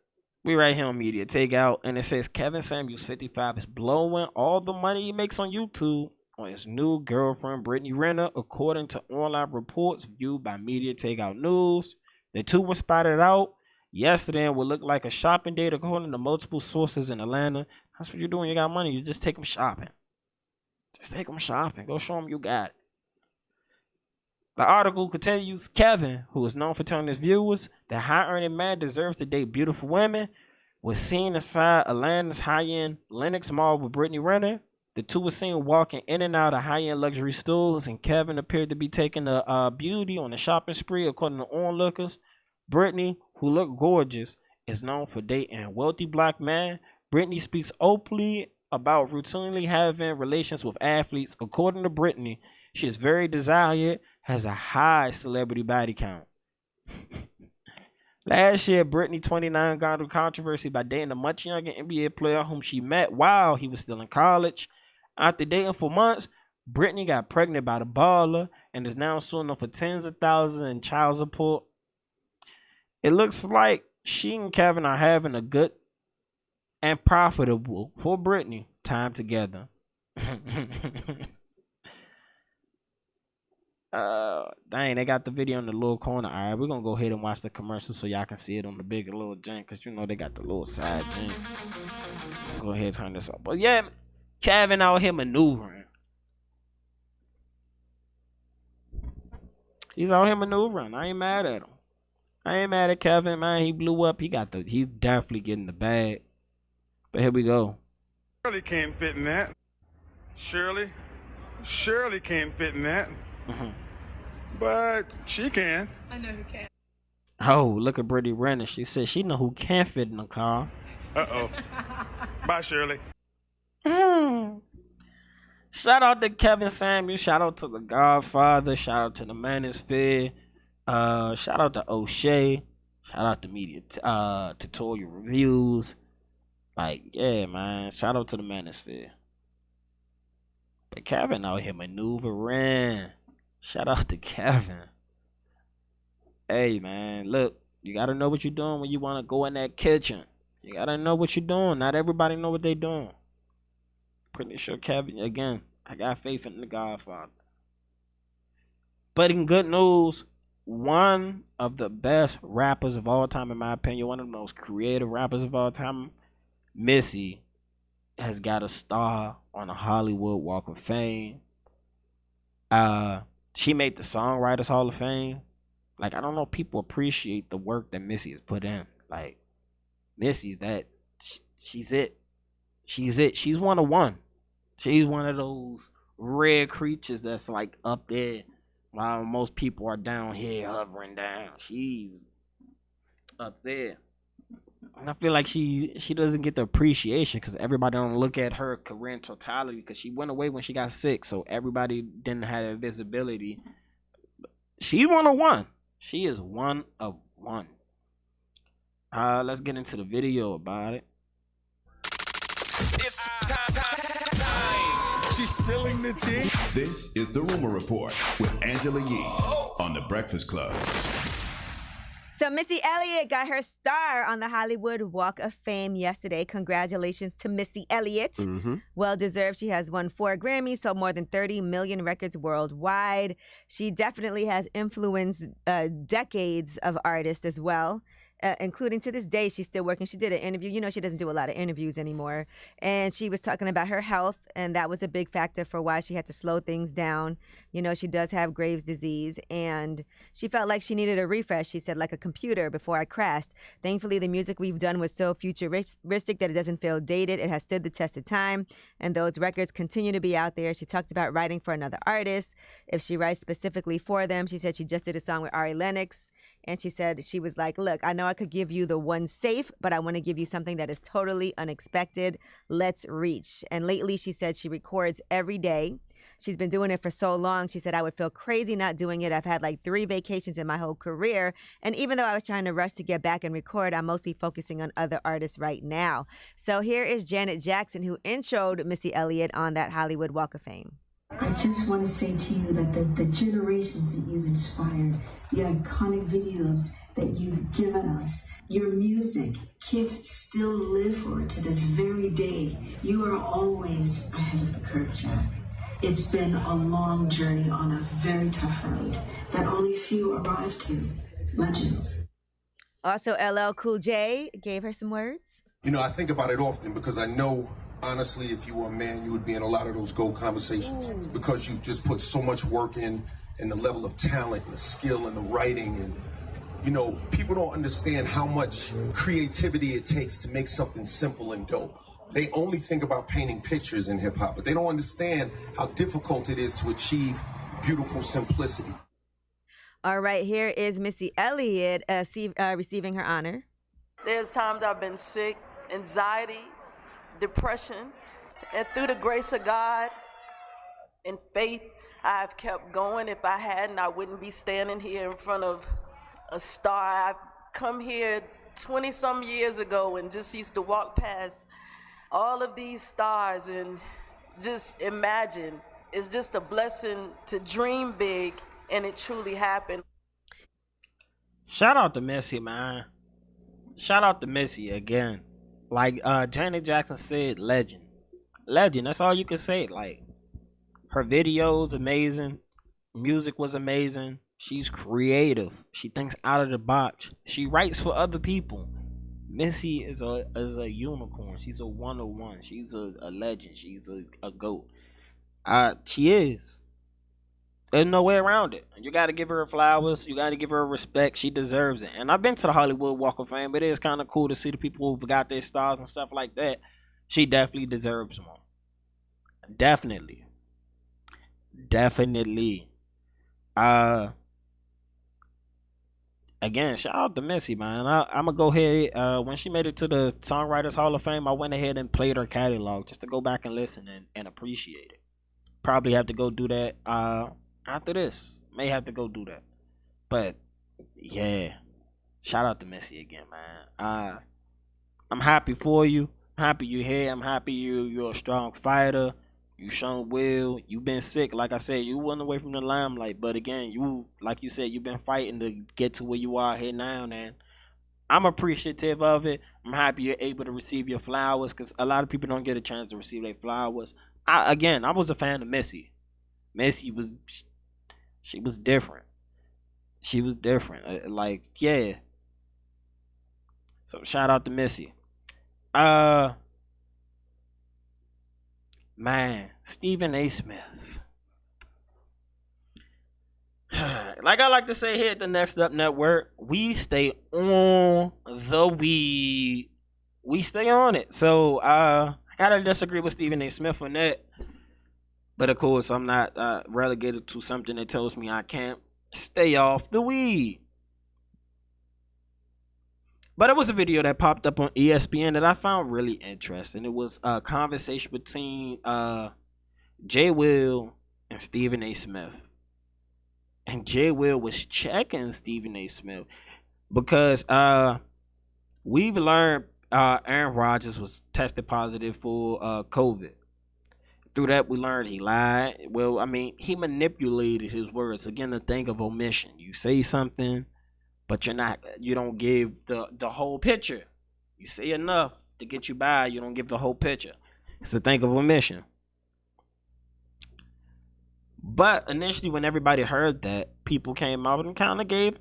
we right here on Media Takeout, and it says Kevin Samuels, 55, is blowing all the money he makes on YouTube on his new girlfriend, Brittany Renner, according to online reports viewed by Media Takeout News. The two were spotted out yesterday and would look like a shopping date, according to multiple sources in Atlanta. That's what you're doing. You got money. You just take them shopping. Just take them shopping. Go show them you got it. The article continues, Kevin, who is known for telling his viewers that high-earning man deserves to date beautiful women, was seen inside Atlanta's high-end Lenox Mall with Brittany Renner. The two were seen walking in and out of high-end luxury stores, and Kevin appeared to be taking the beauty on a shopping spree, according to onlookers. Brittany, who looked gorgeous, is known for dating a wealthy black man. Brittany speaks openly about routinely having relations with athletes. According to Brittany, she is very desired, has a high celebrity body count. Last year, Brittany, 29, got into controversy by dating a much younger NBA player whom she met while he was still in college. After dating for months, Brittany got pregnant by the baller and is now suing him for tens of thousands in child support. It looks like she and Kevin are having a good and profitable, for Brittany, time together. Dang, they got the video in the little corner. All right, we're gonna go ahead and watch the commercial so y'all can see it on the big little jank, because they got the little side jank. Go ahead and turn this up. But yeah, Kevin out here maneuvering. He's out here maneuvering. I ain't mad at him. I ain't mad at Kevin, man. He blew up. He's definitely getting the bag. But here we go. Shirley can't fit in that. Shirley can't fit in that. But she can. I know who can. Oh, look at Brittany Renner. She said she know who can't fit in the car. Uh-oh. Bye, Shirley. Shout out to Kevin Samuels. Shout out to the Godfather. Shout out to the Manosphere. Shout out to O'Shea. Shout out to Media Tutorial Reviews. Like, yeah, man. Shout out to the Manosphere. But Kevin out here maneuvering. Shout out to Kevin. Hey, man, look, you got to know what you're doing when you want to go in that kitchen. You got to know what you're doing. Not everybody know what they doing. Pretty sure Kevin, again, I got faith in the Godfather. But in good news, one of the best rappers of all time, in my opinion, one of the most creative rappers of all time, Missy, has got a star on the Hollywood Walk of Fame. She made the Songwriters Hall of Fame. Like, I don't know, people appreciate the work that Missy has put in. Like, Missy's that, she's it. She's it. She's one of one. She's one of those rare creatures that's like up there while most people are down here hovering down. She's up there. And I feel like she doesn't get the appreciation because everybody don't look at her career in totality because she went away when she got sick. So everybody didn't have that visibility. She one of one. She is one of one. Let's get into the video about it. It's time. She's spilling the tea. This is the Rumor Report with Angela Yee on The Breakfast Club. So Missy Elliott got her star on the Hollywood Walk of Fame yesterday. Congratulations to Missy Elliott. Mm-hmm. Well deserved. She has won 4 Grammys, sold more than 30 million records worldwide. She definitely has influenced decades of artists as well. Including to this day, she's still working. She did an interview. You know, she doesn't do a lot of interviews anymore. And she was talking about her health, and that was a big factor for why she had to slow things down. You know, she does have Graves' disease, and she felt like she needed a refresh. She said, like a computer before I crashed. Thankfully, the music we've done was so futuristic that it doesn't feel dated. It has stood the test of time, and those records continue to be out there. She talked about writing for another artist. If she writes specifically for them, she said she just did a song with Ari Lennox. And she said, she was like, look, I know I could give you the one safe, but I want to give you something that is totally unexpected. Let's reach. And lately, she said she records every day. She's been doing it for so long. She said, I would feel crazy not doing it. I've had like 3 vacations in my whole career. And even though I was trying to rush to get back and record, I'm mostly focusing on other artists right now. So here is Janet Jackson, who introed Missy Elliott on that Hollywood Walk of Fame. I just want to say to you that the generations that you've inspired, the iconic videos that you've given us, your music, kids still live for it to this very day. You are always ahead of the curve, Jack. It's been a long journey on a very tough road that only few arrive to. Legends. Also, LL Cool J gave her some words. You know, I think about it often because I know, honestly, if you were a man, you would be in a lot of those GOAT conversations because you just put so much work in and the level of talent and the skill and the writing. And, you know, people don't understand how much creativity it takes to make something simple and dope. They only think about painting pictures in hip hop, but they don't understand how difficult it is to achieve beautiful simplicity. All right, here is Missy Elliott receiving her honor. There's times I've been sick, anxiety, depression, and through the grace of God and faith, I've kept going. If I hadn't, I wouldn't be standing here in front of a star. I've come here 20-some years ago and just used to walk past all of these stars and just imagine. It's just a blessing to dream big, and it truly happened. Shout out to Missy, man. Shout out to Missy again. Like Janet Jackson said, legend. Legend, that's all you can say. Like, her videos amazing. Music was amazing. She's creative. She thinks out of the box. She writes for other people. Missy is a unicorn. She's a one-on-one. She's a legend. She's a GOAT. She is. There's no way around it. You got to give her flowers. You got to give her respect. She deserves it. And I've been to the Hollywood Walk of Fame. It is kind of cool to see the people who've got their stars and stuff like that. She definitely deserves one. Definitely. Again, shout out to Missy, man. I'm going to go ahead. When she made it to the Songwriters Hall of Fame, I went ahead and played her catalog just to go back and listen and appreciate it. Probably have to go do that after this. May have to go do that. But, yeah. Shout out to Missy again, man. I'm happy for you. I'm happy you're here. I'm happy you're a strong fighter. You shown will. You've been sick. Like I said, you went away from the limelight. But again, like you said, you've been fighting to get to where you are here now, man. I'm appreciative of it. I'm happy you're able to receive your flowers because a lot of people don't get a chance to receive their flowers. I was a fan of Missy. Missy was different. She was different. Like, yeah. So shout out to Missy. Man, Stephen A. Smith. Like I like to say here at the Next Up Network, we stay on the weed. We stay on it. So I gotta disagree with Stephen A. Smith on that. But of course, I'm not relegated to something that tells me I can't stay off the weed. But it was a video that popped up on ESPN that I found really interesting. It was a conversation between Jay Will and Stephen A. Smith. And Jay Will was checking Stephen A. Smith because we've learned Aaron Rodgers was tested positive for COVID. Through that, we learned he lied. Well, I mean, he manipulated his words. Again, the thing of omission. You say something, but you don't give the whole picture. You say enough to get you by, you don't give the whole picture. It's the thing of omission. But initially, when everybody heard that, people came out and kind of gave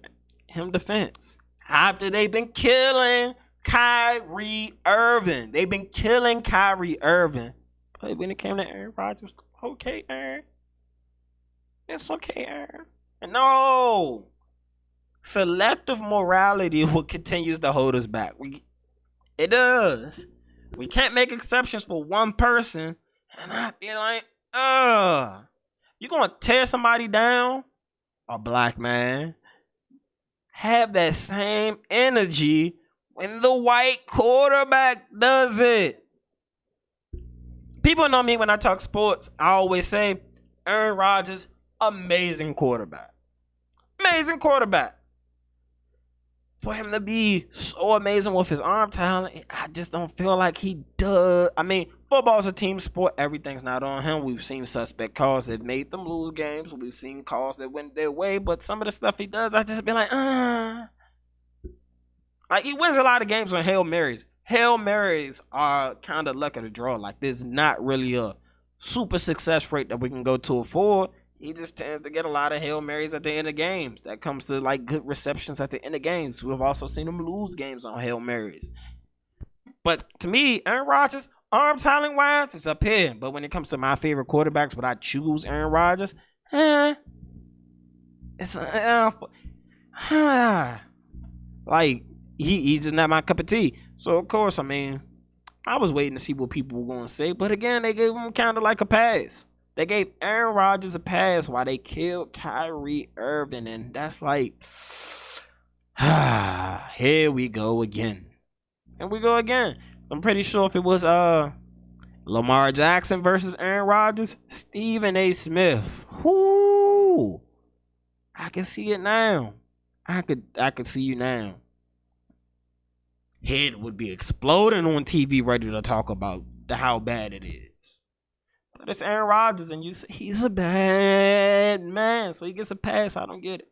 him defense. After they've been killing Kyrie Irving. They've been killing Kyrie Irving. But when it came to Aaron Rodgers, okay, Aaron. It's okay, Aaron. And no. Selective morality will continues to hold us back. It does. We can't make exceptions for one person and not be like, you gonna tear somebody down? A black man. Have that same energy when the white quarterback does it. People know me when I talk sports. I always say, Aaron Rodgers, amazing quarterback. Amazing quarterback. For him to be so amazing with his arm talent, I just don't feel like he does. I mean, football's a team sport. Everything's not on him. We've seen suspect calls that made them lose games. We've seen calls that went their way. But some of the stuff he does, I just be like, Like, he wins a lot of games on Hail Marys. Hail Marys are kind of luck of the draw. Like, there's not really a super success rate that we can go to afford. He just tends to get a lot of Hail Marys at the end of games. That comes to, like, good receptions at the end of games. We've also seen him lose games on Hail Marys. But to me, Aaron Rodgers, arm talent-wise, it's up here. But when it comes to my favorite quarterbacks, would I choose Aaron Rodgers? It's like, he's just not my cup of tea. So, of course, I mean, I was waiting to see what people were going to say. But again, they gave him kind of like a pass. They gave Aaron Rodgers a pass while they killed Kyrie Irving. And that's like, here we go again. And we go again. I'm pretty sure if it was Lamar Jackson versus Aaron Rodgers, Stephen A. Smith. Whoo! I can see it now. I could see you now. Head would be exploding on TV ready to talk about how bad it is. But it's Aaron Rodgers, and you say he's a bad man, so he gets a pass. I don't get it.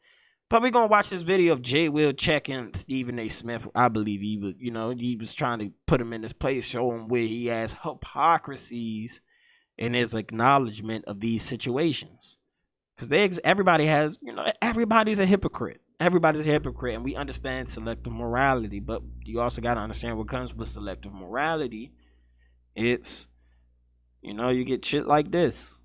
But we're going to watch this video of Jay Will checking Stephen A. Smith. I believe he was trying to put him in his place, show him where he has hypocrisies in his acknowledgement of these situations. Because everybody's a hypocrite. Everybody's a hypocrite, and we understand selective morality. But you also got to understand what comes with selective morality. It's, you get shit like this.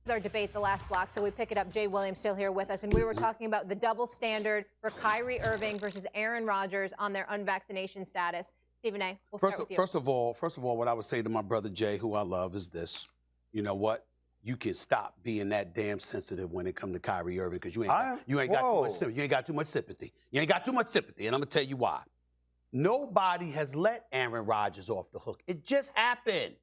Our debate the last block, so we pick it up. Jay Williams still here with us, and we were talking about the double standard for Kyrie Irving versus Aaron Rodgers on their unvaccination status. Stephen A., we'll start with you. First of all, what I would say to my brother Jay, who I love, is this. You know what? You can stop being that damn sensitive when it comes to Kyrie Irving, because you ain't got too much sympathy. You ain't got too much sympathy. You ain't got too much sympathy, and I'm gonna tell you why. Nobody has let Aaron Rodgers off the hook. It just happened.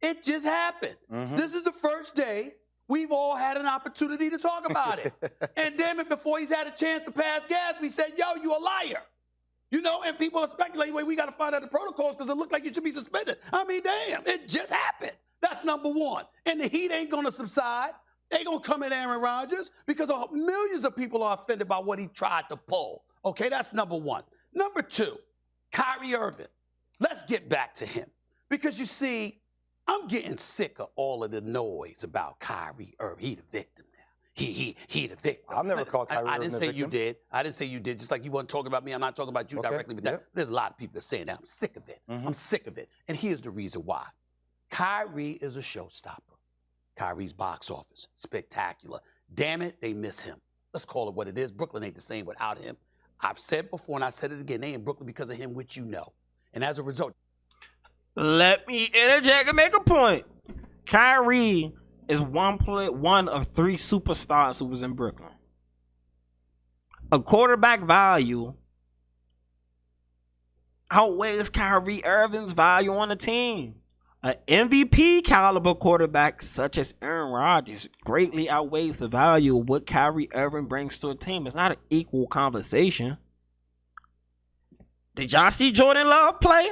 It just happened. Mm-hmm. This is the first day we've all had an opportunity to talk about it. And damn it, before he's had a chance to pass gas, we said, yo, you a liar. And people are speculating, wait, we got to find out the protocols because it looked like you should be suspended. I mean, damn, it just happened. That's number one. And the heat ain't going to subside. They going to come at Aaron Rodgers because millions of people are offended by what he tried to pull. Okay, that's number one. Number two, Kyrie Irving. Let's get back to him. Because you see, I'm getting sick of all of the noise about Kyrie Irving. He the victim now. he the victim. I've never called Kyrie I Irving didn't a say you victim. did. I didn't say you did. Just like you weren't talking about me, I'm not talking about you directly. But there's a lot of people that saying that. I'm sick of it. I'm sick of it. And here's the reason why. Kyrie is a showstopper. Kyrie's box office, spectacular. Damn it, they miss him. Let's call it what it is. Brooklyn ain't the same without him. I've said before and I said it again, they in Brooklyn because of him, which you know. And as a result. Let me interject and make a point. Kyrie is one of 3 superstars who was in Brooklyn. A quarterback value outweighs Kyrie Irving's value on the team. An MVP caliber quarterback such as Aaron Rodgers greatly outweighs the value of what Kyrie Irving brings to a team. It's not an equal conversation. Did y'all see Jordan Love play?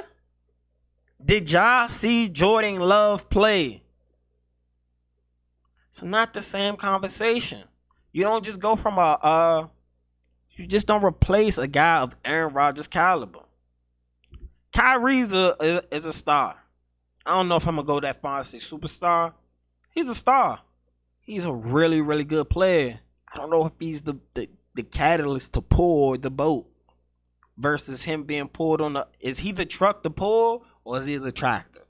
Did y'all see Jordan Love play? It's not the same conversation. You don't just go from you just don't replace a guy of Aaron Rodgers' caliber. Kyrie's is a star. I don't know if I'm going to go that far and say superstar. He's a star. He's a really, really good player. I don't know if he's the catalyst to pull the boat versus him being pulled on the... Is he the truck to pull or is he the tractor?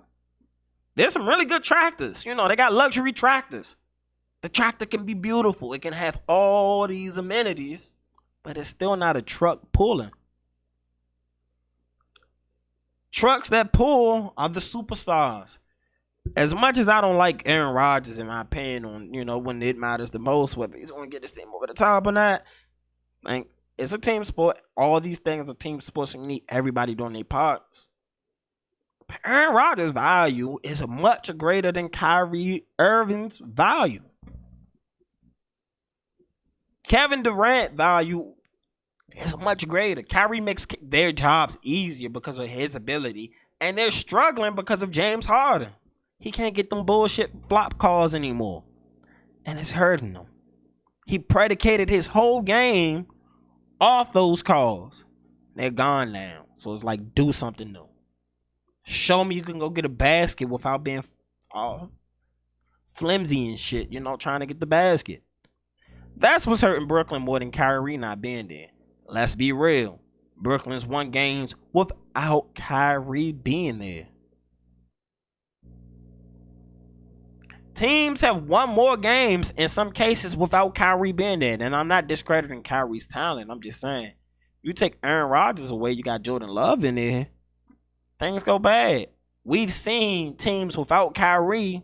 There's some really good tractors. You know, they got luxury tractors. The tractor can be beautiful. It can have all these amenities, but it's still not a truck pulling. Trucks that pull are the superstars. As much as I don't like Aaron Rodgers, in my opinion, on, you know, when it matters the most, whether he's going to get this team over the top or not, like, it's a team sport. All these things are team sports, and you need everybody doing their parts. But Aaron Rodgers' value is much greater than Kyrie Irving's value. Kevin Durant's value is much greater. Kyrie makes their jobs easier because of his ability, and they're struggling because of James Harden. He can't get them bullshit flop calls anymore, and it's hurting them. He predicated his whole game off those calls. They're gone now, so it's like, do something new. Show me you can go get a basket without being all flimsy and shit, you know, trying to get the basket. That's what's hurting Brooklyn more than Kyrie not being there. Let's be real. Brooklyn's won games without Kyrie being there. Teams have won more games in some cases without Kyrie being there. And I'm not discrediting Kyrie's talent. I'm just saying, you take Aaron Rodgers away, you got Jordan Love in there, things go bad. We've seen teams without Kyrie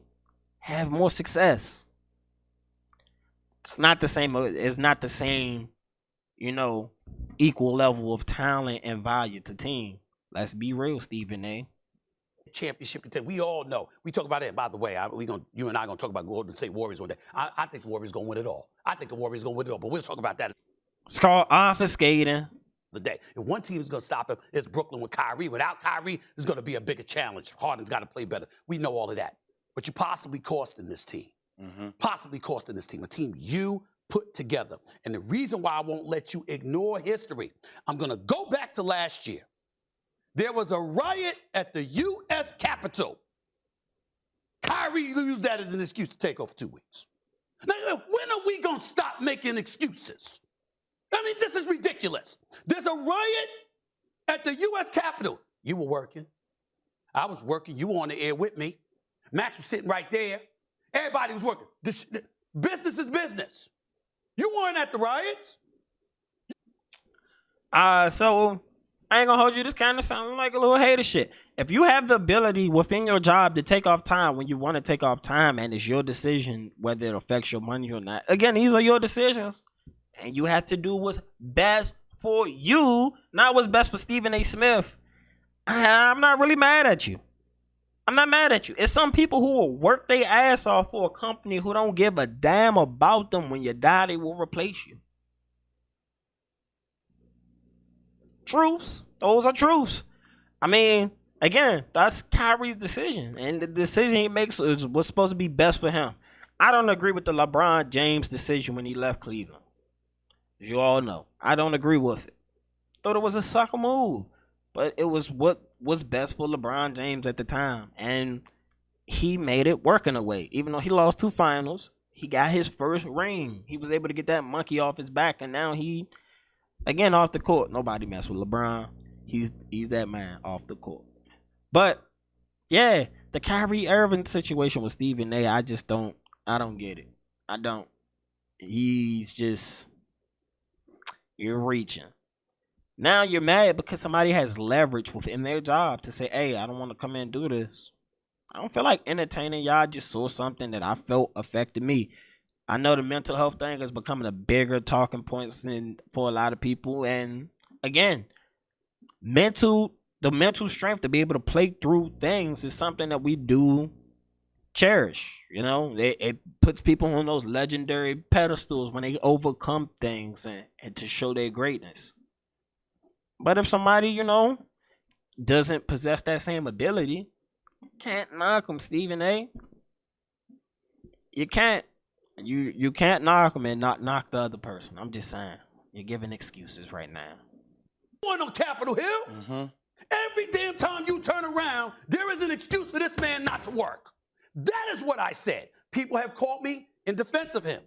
have more success. It's not the same. It's not the same, you know, equal level of talent and value to team. Let's be real, Stephen A. Championship contender. We all know. We talk about it. By the way, you and I gonna talk about Golden State Warriors one day. I think the Warriors gonna win it all. I think the Warriors gonna win it all. But we'll talk about that. It's called obfuscating. The day. If one team is gonna stop him, it's Brooklyn with Kyrie. Without Kyrie, it's gonna be a bigger challenge. Harden's got to play better. We know all of that. But you're possibly costing this team. Possibly costing this team. A team you put together. And the reason why I won't let you ignore history, I'm gonna go back to last year. There was a riot at the U.S. Capitol. Kyrie used that as an excuse to take off 2 weeks. Now, when are we going to stop making excuses? I mean, this is ridiculous. There's a riot at the U.S. Capitol. You were working. I was working. You were on the air with me. Max was sitting right there. Everybody was working. Business is business. You weren't at the riots. So I ain't gonna hold you. This kind of sounds like a little hater shit. If you have the ability within your job to take off time when you want to take off time, and it's your decision whether it affects your money or not. Again, these are your decisions, and you have to do what's best for you, not what's best for Stephen A. Smith. I'm not really mad at you. I'm not mad at you. It's some people who will work their ass off for a company who don't give a damn about them. When you die, they will replace you. Truths. Those are truths. I mean, again, that's Kyrie's decision. And the decision he makes is what's supposed to be best for him. I don't agree with the LeBron James decision when he left Cleveland. As you all know, I don't agree with it. Thought it was a sucker move. But it was what was best for LeBron James at the time. And he made it work in a way. Even though he lost 2 finals, He got his first ring. He was able to get that monkey off his back, and now he, again, off the court. Nobody mess with LeBron. He's that man off the court. But yeah, the Kyrie Irving situation with Stephen A. I don't get it. I don't. He's just, you're reaching. Now you're mad because somebody has leverage within their job to say, hey, I don't want to come in and do this. I don't feel like entertaining y'all. I just saw something that I felt affected me. I know the mental health thing is becoming a bigger talking point for a lot of people. And again, the mental strength to be able to play through things is something that we do cherish. You know, it puts people on those legendary pedestals when they overcome things and to show their greatness. But if somebody, you know, doesn't possess that same ability, can't knock them, Stephen A. You can't. You can't knock them and not knock the other person. I'm just saying. You're giving excuses right now. On Capitol Hill, every damn time you turn around, there is an excuse for this man not to work. That is what I said. People have called me in defense of him.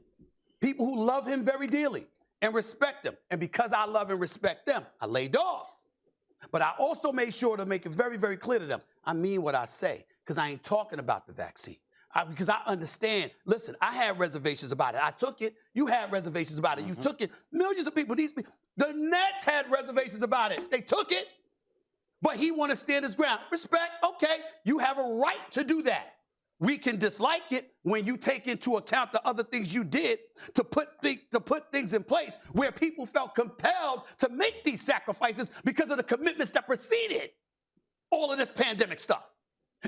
People who love him very dearly and respect him. And because I love and respect them, I laid off. But I also made sure to make it very, very clear to them. I mean what I say, because I ain't talking about the vaccine. Because I understand. Listen, I had reservations about it. I took it. You had reservations about it. You took it. Millions of people, the Nets had reservations about it. They took it. But he want to stand his ground. Respect, okay, you have a right to do that. We can dislike it when you take into account the other things you did to put things in place where people felt compelled to make these sacrifices because of the commitments that preceded all of this pandemic stuff.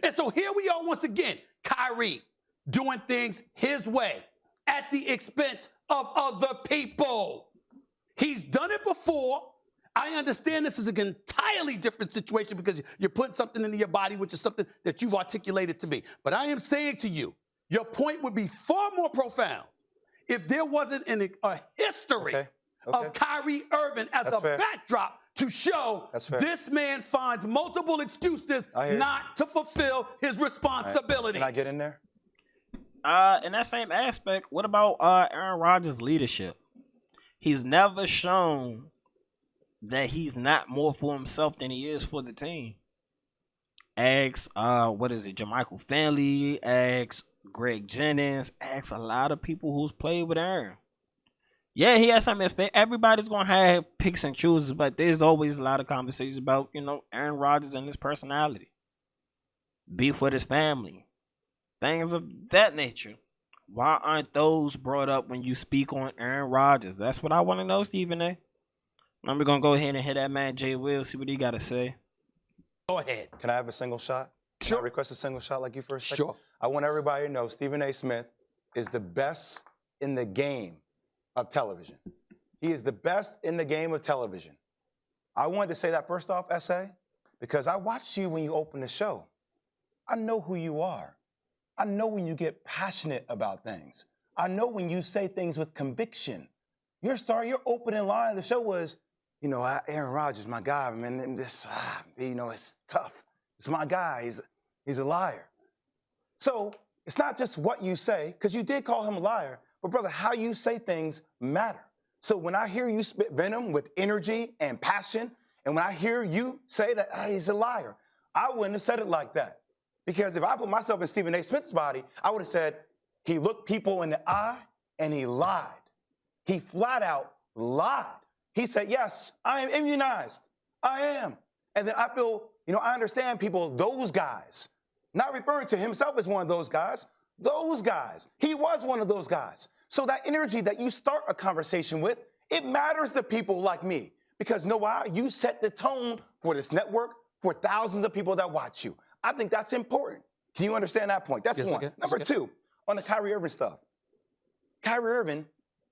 And so here we are once again, Kyrie doing things his way at the expense of other people. He's done it before. I understand this is an entirely different situation because you're putting something into your body, which is something that you've articulated to me. But I am saying to you, your point would be far more profound if there wasn't a history of Kyrie Irving as a backdrop to show this man finds multiple excuses not to fulfill his responsibilities. Can I get in there? In that same aspect, what about Aaron Rodgers' leadership? He's never shown that he's not more for himself than he is for the team. Ask, Jermichael Finley, ask Greg Jennings, ask a lot of people who's played with Aaron. Yeah, he has something. Everybody's going to have picks and chooses, but there's always a lot of conversations about, you know, Aaron Rodgers and his personality. Beef with his family. Things of that nature. Why aren't those brought up when you speak on Aaron Rodgers? That's what I want to know, Stephen A. I'm going to go ahead and hit that man Jay Will, see what he got to say. Go ahead. Can I have a single shot? Sure. Can I request a single shot like you for a second? Sure. I want everybody to know Stephen A. Smith is the best in the game of television. He is the best in the game of television. I wanted to say that first off, S.A., because I watched you when you opened the show. I know who you are. I know when you get passionate about things. I know when you say things with conviction. Your opening line of the show was, you know, Aaron Rodgers, my guy, man, it's tough. It's my guy. He's a liar. So it's not just what you say, because you did call him a liar, but brother, how you say things matter. So when I hear you spit venom with energy and passion, and when I hear you say that he's a liar, I wouldn't have said it like that. Because if I put myself in Stephen A. Smith's body, I would have said he looked people in the eye and he lied. He flat out lied. He said, yes, I am immunized. I am. And then I feel, I understand people, those guys, not referring to himself as one of those guys, he was one of those guys. So that energy that you start a conversation with, it matters to people like me. Because you know why? You set the tone for this network, for thousands of people that watch you. I think that's important. Can you understand that point? That's one. Number two, on the Kyrie Irving stuff. Kyrie Irving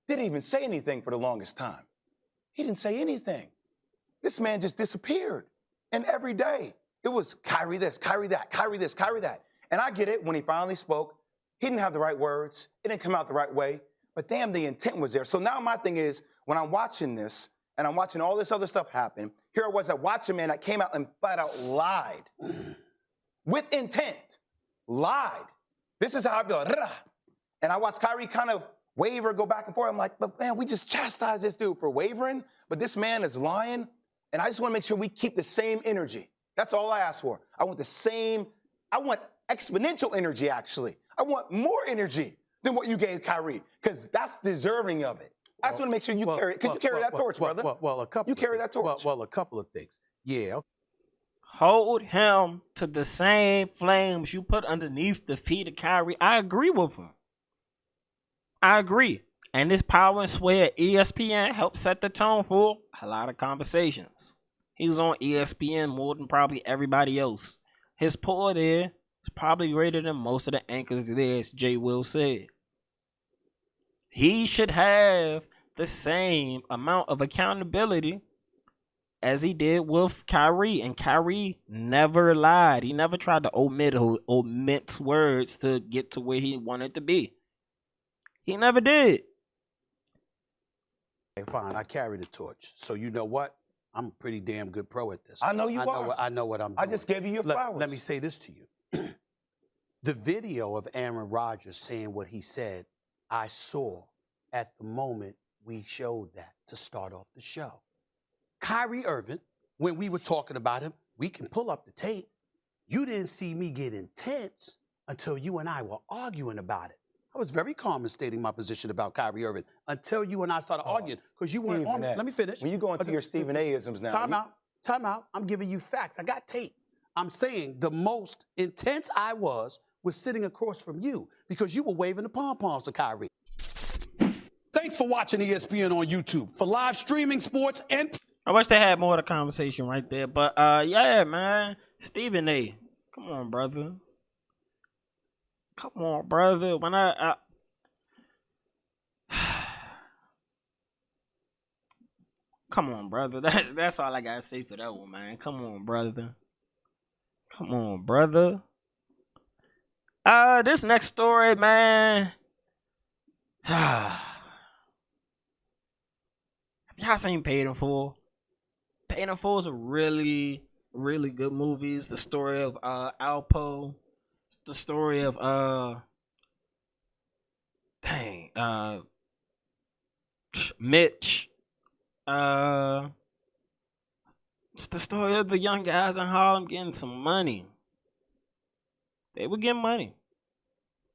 didn't even say anything for the longest time. He didn't say anything. This man just disappeared. And every day, it was Kyrie this, Kyrie that, Kyrie this, Kyrie that. And I get it, when he finally spoke, he didn't have the right words. It didn't come out the right way. But damn, the intent was there. So now my thing is, when I'm watching this, and I'm watching all this other stuff happen, here I was at watching man that came out and flat out lied. With intent. Lied. This is how I feel. And I watched Kyrie kind of waver, go back and forth. I'm like, but man, we just chastised this dude for wavering, but this man is lying. And I just want to make sure we keep the same energy. That's all I ask for. I want exponential energy, actually. I want more energy than what you gave Kyrie, because that's deserving of it. I just want to make sure you carry it, because you carry that torch, brother. You carry that torch. Well, a couple of things. Yeah. Hold him to the same flames you put underneath the feet of Kyrie. I agree with him. I agree. And this power and sway at ESPN helped set the tone for a lot of conversations. He was on ESPN more than probably everybody else. His pull there is probably greater than most of the anchors there, as Jay Will said. He should have the same amount of accountability as he did with Kyrie. And Kyrie never lied. He never tried to omit words to get to where he wanted to be. He never did. Okay, fine, I carry the torch. So you know what? I'm a pretty damn good pro at this. I know you are. I know what I'm doing. I just gave you your flowers. Let me say this to you. The video of Aaron Rodgers saying what he said, I saw at the moment we showed that to start off the show. Kyrie Irving, when we were talking about him, we can pull up the tape. You didn't see me get intense until you and I were arguing about it. I was very calm in stating my position about Kyrie Irving until you and I started arguing, because you weren't on it. Let me finish. When you go into your Stephen A-isms now. Time out. I'm giving you facts. I got tape. I'm saying the most intense I was sitting across from you, because you were waving the pom-poms to Kyrie. Thanks for watching ESPN on YouTube. For live streaming sports and... I wish they had more of the conversation right there. But, yeah, man. Stephen A. Come on, brother. Come on, brother. When come on, brother. That's all I gotta say for that one, man. Come on, brother. Come on, brother. This next story, man. Have y'all seen Paid in Full? Paid in Full is a really, really good movie. It's the story of Alpo. It's the story of Mitch. It's the story of the young guys in Harlem getting some money. They were getting money.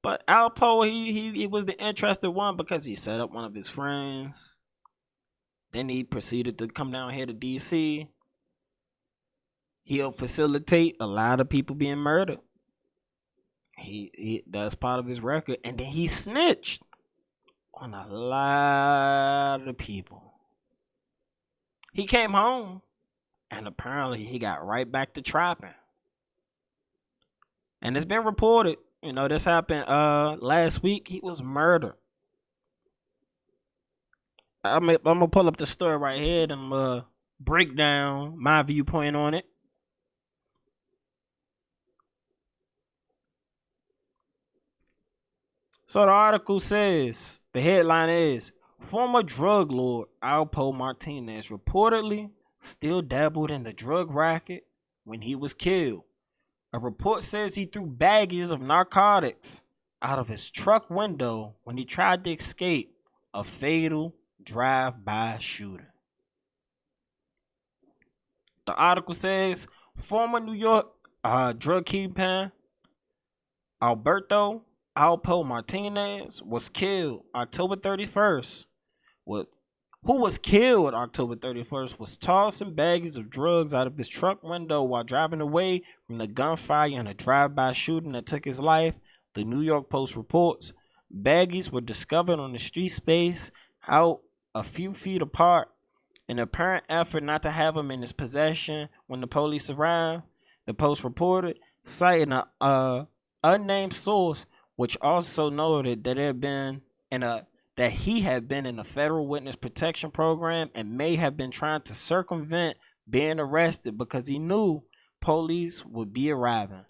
But Alpo, he was the interested one because he set up one of his friends. Then he proceeded to come down here to DC. He'll facilitate a lot of people being murdered. That's part of his record. And then he snitched on a lot of people. He came home and apparently he got right back to trapping. And it's been reported, you know, this happened last week. He was murdered. I'm gonna pull up the story right here and break down my viewpoint on it. So the article says, the headline is, former drug lord Alpo Martinez reportedly still dabbled in the drug racket when he was killed. A report says he threw baggies of narcotics out of his truck window when he tried to escape a fatal drive-by shooting. The article says former New York drug kingpin Alberto Alpo Martinez was killed October 31st. Who was killed October 31st was tossing baggies of drugs out of his truck window while driving away from the gunfire and a drive-by shooting that took his life. The New York Post reports baggies were discovered on the street space out a few feet apart. In an apparent effort not to have them in his possession when the police arrived, the Post reported, citing an unnamed source, which also noted that he had been in a federal witness protection program and may have been trying to circumvent being arrested because he knew police would be arriving.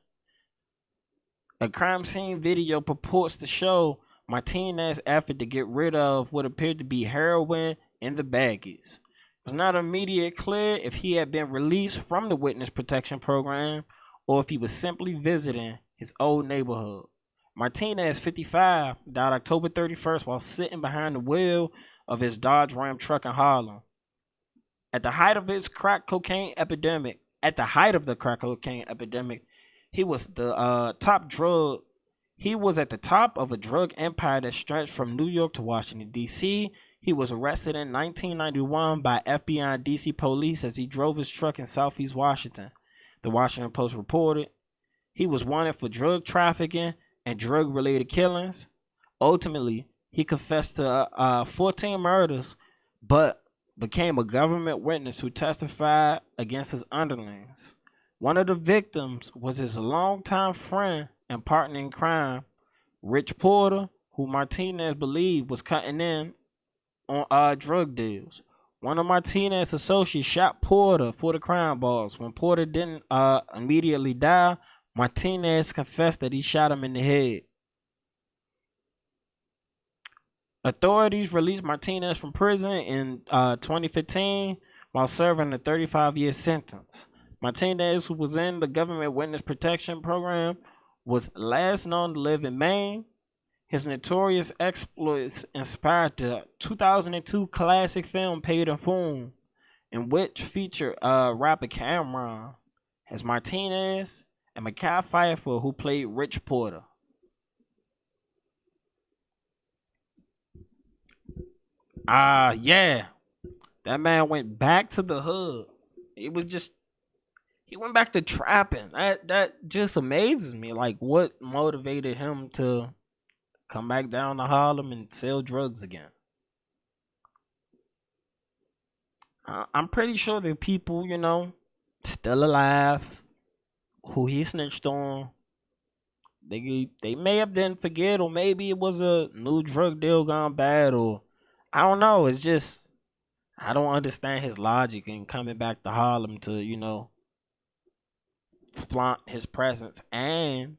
A crime scene video purports to show Martinez's effort to get rid of what appeared to be heroin in the baggies. It was not immediately clear if he had been released from the witness protection program or if he was simply visiting his old neighborhood. Martinez, 55, died October 31st while sitting behind the wheel of his Dodge Ram truck in Harlem. At the height of the crack cocaine epidemic, he was the top drug. He was at the top of a drug empire that stretched from New York to Washington, D.C. He was arrested in 1991 by FBI and D.C. police as he drove his truck in Southeast Washington. The Washington Post reported he was wanted for drug trafficking and drug-related killings. Ultimately, he confessed to 14 murders, but became a government witness who testified against his underlings. One of the victims was his longtime friend and partner in crime, Rich Porter, who Martinez believed was cutting in on drug deals. One of Martinez's associates shot Porter for the crime boss. When Porter didn't immediately die, Martinez confessed that he shot him in the head. Authorities released Martinez from prison in 2015 while serving a 35-year sentence. Martinez, who was in the government witness protection program, was last known to live in Maine. His notorious exploits inspired the 2002 classic film Paid in Full, in which featured rapper Cameron as Martinez and Mekhi Phifer, who played Rich Porter. Yeah. That man went back to the hood. He went back to trapping. That just amazes me. Like, what motivated him to come back down to Harlem and sell drugs again? I'm pretty sure the people, still alive, who he snitched on, they may have didn't forget, or maybe it was a new drug deal gone bad, or I don't know. It's just, I don't understand his logic in coming back to Harlem to, flaunt his presence and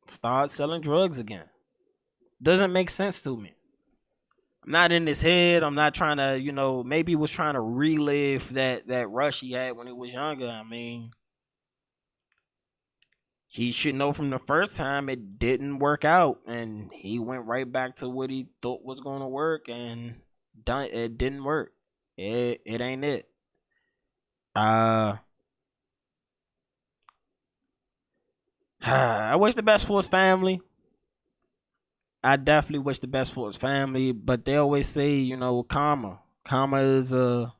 start selling drugs again. Doesn't make sense to me. I'm not in his head. I'm not trying to, maybe he was trying to relive that rush he had when he was younger. I mean, he should know from the first time it didn't work out, and he went right back to what he thought was going to work, and it didn't work. It ain't it. I wish the best for his family. I definitely wish the best for his family, but they always say, karma. Karma's a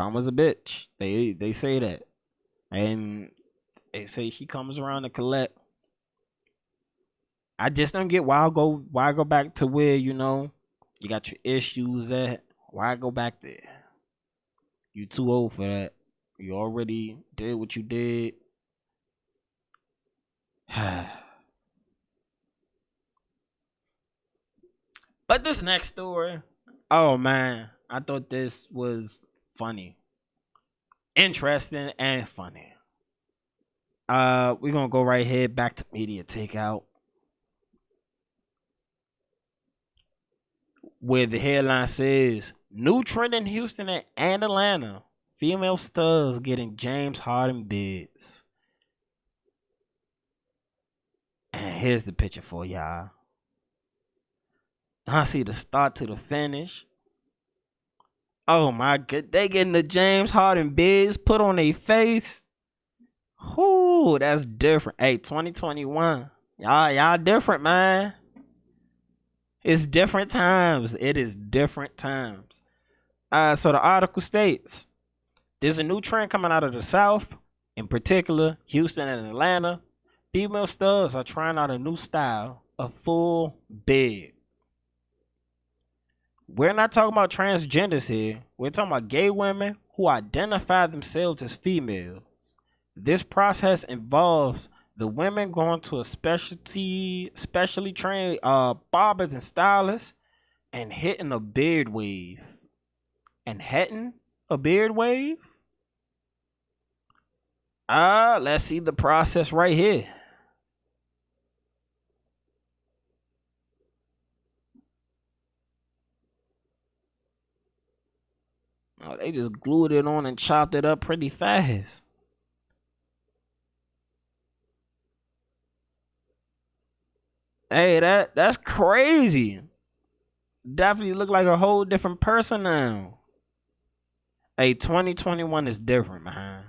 bitch. They say that. And they say she comes around to collect. I just don't get why go back to where, you got your issues at. Why go back there? You too old for that. You already did what you did. But this next story, oh man, I thought this was funny, interesting, and funny. We're gonna go right here back to media takeout, where the headline says, "New trend in Houston and Atlanta: female studs getting James Harden bids." And here's the picture for y'all. I see the start to the finish. Oh my god, they getting the James Harden bids put on their face. Whoo, that's different. Hey, 2021. Y'all different, man. It's different times. It is different times. So the article states, there's a new trend coming out of the South, in particular Houston and Atlanta. Female studs are trying out a new style, a full bid. We're not talking about transgenders here. We're talking about gay women who identify themselves as female. This process involves the women going to a specially trained barbers and stylists and hitting a beard wave. Let's see the process right here. Oh, they just glued it on and chopped it up pretty fast. Hey, that's crazy. Definitely look like a whole different person now. Hey, 2021 is different, man.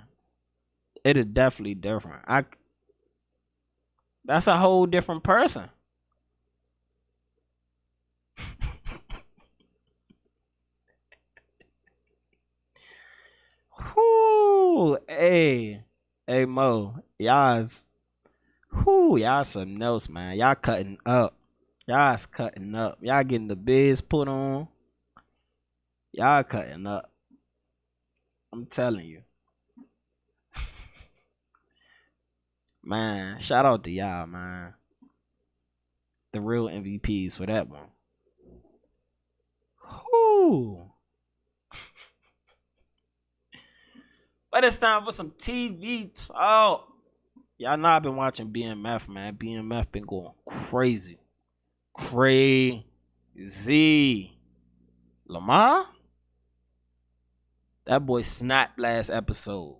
It is definitely different. That's a whole different person. Whoo, hey Mo, y'all something else, man. Y'all cutting up. Y'all's cutting up. Y'all getting the biz put on. Y'all cutting up. I'm telling you. Man, shout out to y'all, man. The real MVPs for that one. Whoo. But it's time for some TV talk. Y'all know I've been watching BMF, man. BMF been going crazy. Crazy. Lamar? That boy snapped last episode.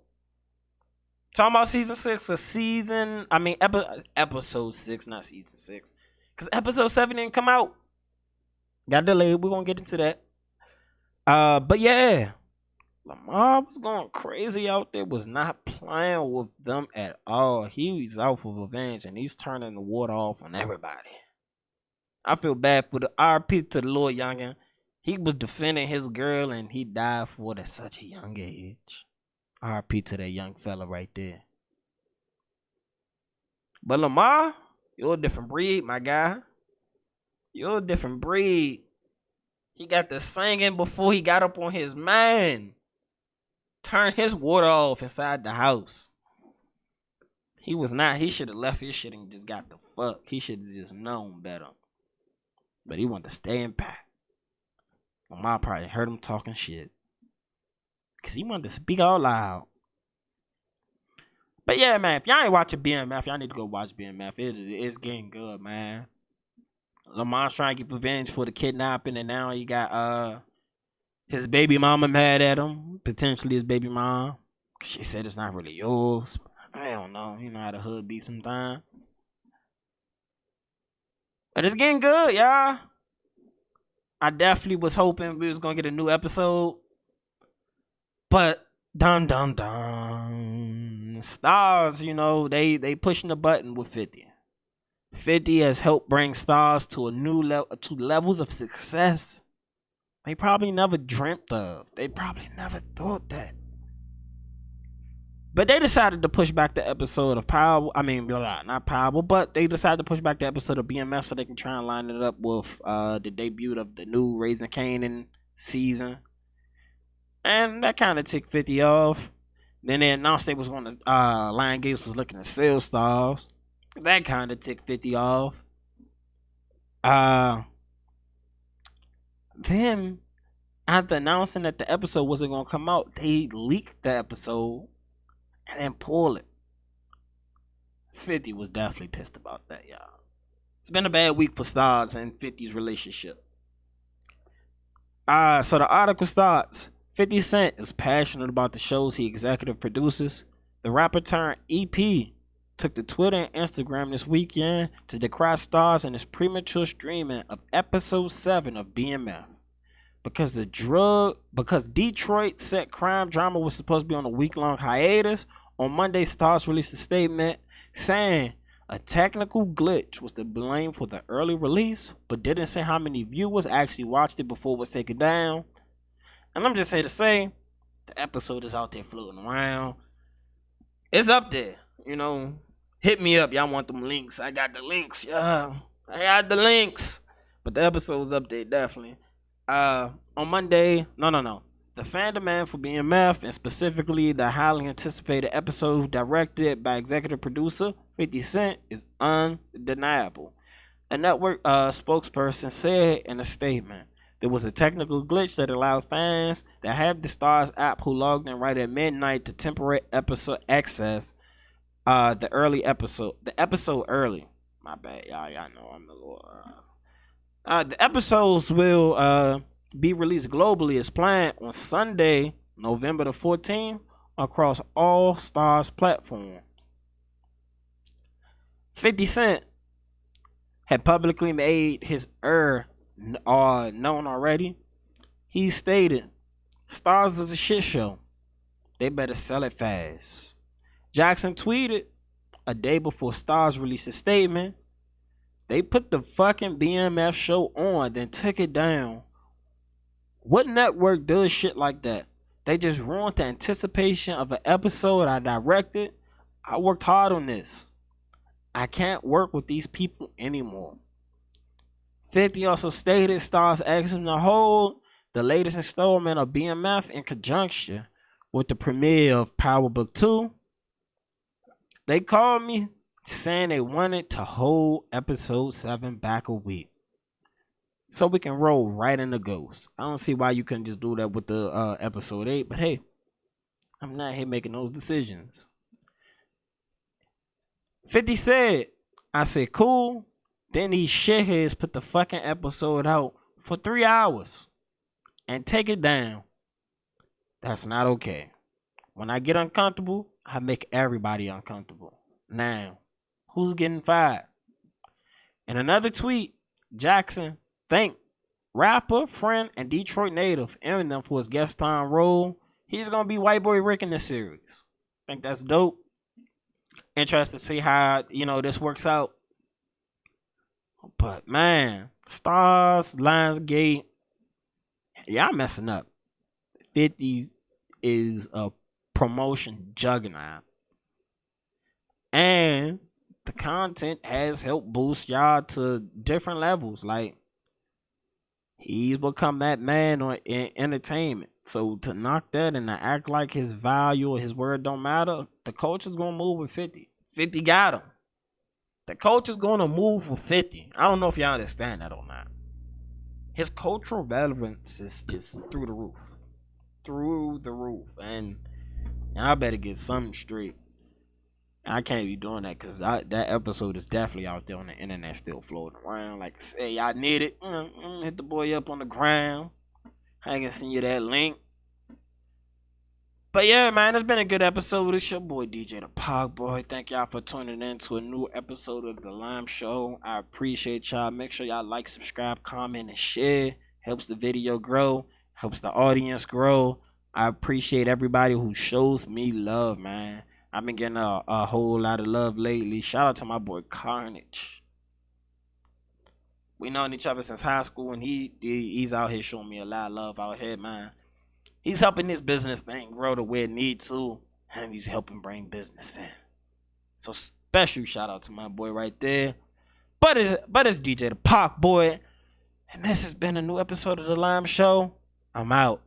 Talking about season 6 or episode 6, not season 6. Because episode 7 didn't come out. Got delayed. We're going to get into that. But yeah. Lamar was going crazy out there, was not playing with them at all. He was out for revenge, and he's turning the water off on everybody. I feel bad for the RP to the Lord Youngin. He was defending his girl, and he died for it at such a young age. RP to that young fella right there. But Lamar, you're a different breed, my guy. You're a different breed. He got the singing before he got up on his man. Turned his water off inside the house. He should have left his shit and just got the fuck. He should have just known better. But he wanted to stay in back. Lamar probably heard him talking shit. Because he wanted to speak out loud. But yeah, man, if y'all ain't watching BMF, y'all need to go watch BMF. It's getting good, man. Lamar's trying to get revenge for the kidnapping, and now he got his baby mama mad at him. Potentially his baby mom. She said it's not really yours. I don't know. You know how the hood be sometimes. But it's getting good, y'all. I definitely was hoping we was going to get a new episode. But, dun. Stars, you know, they pushing the button with 50. 50 has helped bring Stars to a new level, to levels of success they probably never dreamt of. They probably never thought that. But they decided to push back the episode of not Power, but they decided to push back the episode of BMF so they can try and line it up with the debut of the new Raising Kanan season. And that kind of ticked 50 off. Then they announced they was going to, Lion Gates was looking to sell Stars. That kind of ticked 50 off. Then, after announcing that the episode wasn't going to come out, they leaked the episode and then pulled it. 50 was definitely pissed about that, y'all. It's been a bad week for Stars and 50's relationship. So the article starts. 50 Cent is passionate about the shows he executive produces. The rapper turned EP took to Twitter and Instagram this weekend to decry Stars and his premature streaming of episode 7 of BMF. Because Detroit set crime drama was supposed to be on a week-long hiatus, on Monday Stars released a statement saying a technical glitch was to blame for the early release, but didn't say how many viewers actually watched it before it was taken down. And I'm just here to say, the episode is out there floating around. It's up there, you know. Hit me up, y'all want them links. I got the links, yeah. I got the links. But the episode's up there, definitely. On Monday, the fan demand for BMF, and specifically the highly anticipated episode directed by executive producer 50 Cent, is undeniable. A network spokesperson said in a statement, there was a technical glitch that allowed fans that have the Stars app who logged in right at midnight to temporary episode access the episode early. My bad, y'all know I'm a little. The episodes will be released globally as planned on Sunday, November the 14th, across all Stars platforms. 50 Cent had publicly made his known already. He stated, "Stars is a shit show. They better sell it fast." Jackson tweeted a day before Stars released a statement. "They put the fucking BMF show on, then took it down. What network does shit like that? They just ruined the anticipation of an episode I directed. I worked hard on this. I can't work with these people anymore." 50 also stated Stars asked him to hold the latest installment of BMF in conjunction with the premiere of Power Book 2. "They called me saying they wanted to hold episode 7 back a week so we can roll right into Ghost. I don't see why you couldn't just do that with the episode 8, but hey, I'm not here making those decisions." 50 said, "I said, cool. Then these shitheads put the fucking episode out for 3 hours and take it down. That's not okay. When I get uncomfortable, I make everybody uncomfortable. Now, who's getting fired?" In another tweet, Jackson thanked rapper, friend, and Detroit native Eminem for his guest starring role. He's gonna be White Boy Rick in this series. Think that's dope. Interested to see how this works out. But man, Stars, Lionsgate, y'all messing up. 50 is a promotion juggernaut, and the content has helped boost y'all to different levels. Like, he's become that man in entertainment. So to knock that and to act like his value or his word don't matter, the coach is gonna move with 50. 50 got him. The coach is gonna move with 50. I don't know if y'all understand that or not. His cultural relevance is just through the roof. Through the roof. And y'all better get something straight. I can't be doing that because that episode is definitely out there on the internet still floating around. Like, say y'all need it, hit the boy up on the ground. I can send you that link. But yeah, man, it's been a good episode. It's your boy DJTheParkBoy. Thank y'all for tuning in to a new episode of the L.I.M.E Show. I appreciate y'all. Make sure y'all like, subscribe, comment, and share. Helps the video grow. Helps the audience grow. I appreciate everybody who shows me love, man. I've been getting a whole lot of love lately. Shout out to my boy Carnage. We known each other since high school, and he's out here showing me a lot of love out here, man. He's helping this business thing grow to where it needs to, and he's helping bring business in. So special shout out to my boy right there. But it's DJ the Park Boy, and this has been a new episode of the L.I.M E Show. I'm out.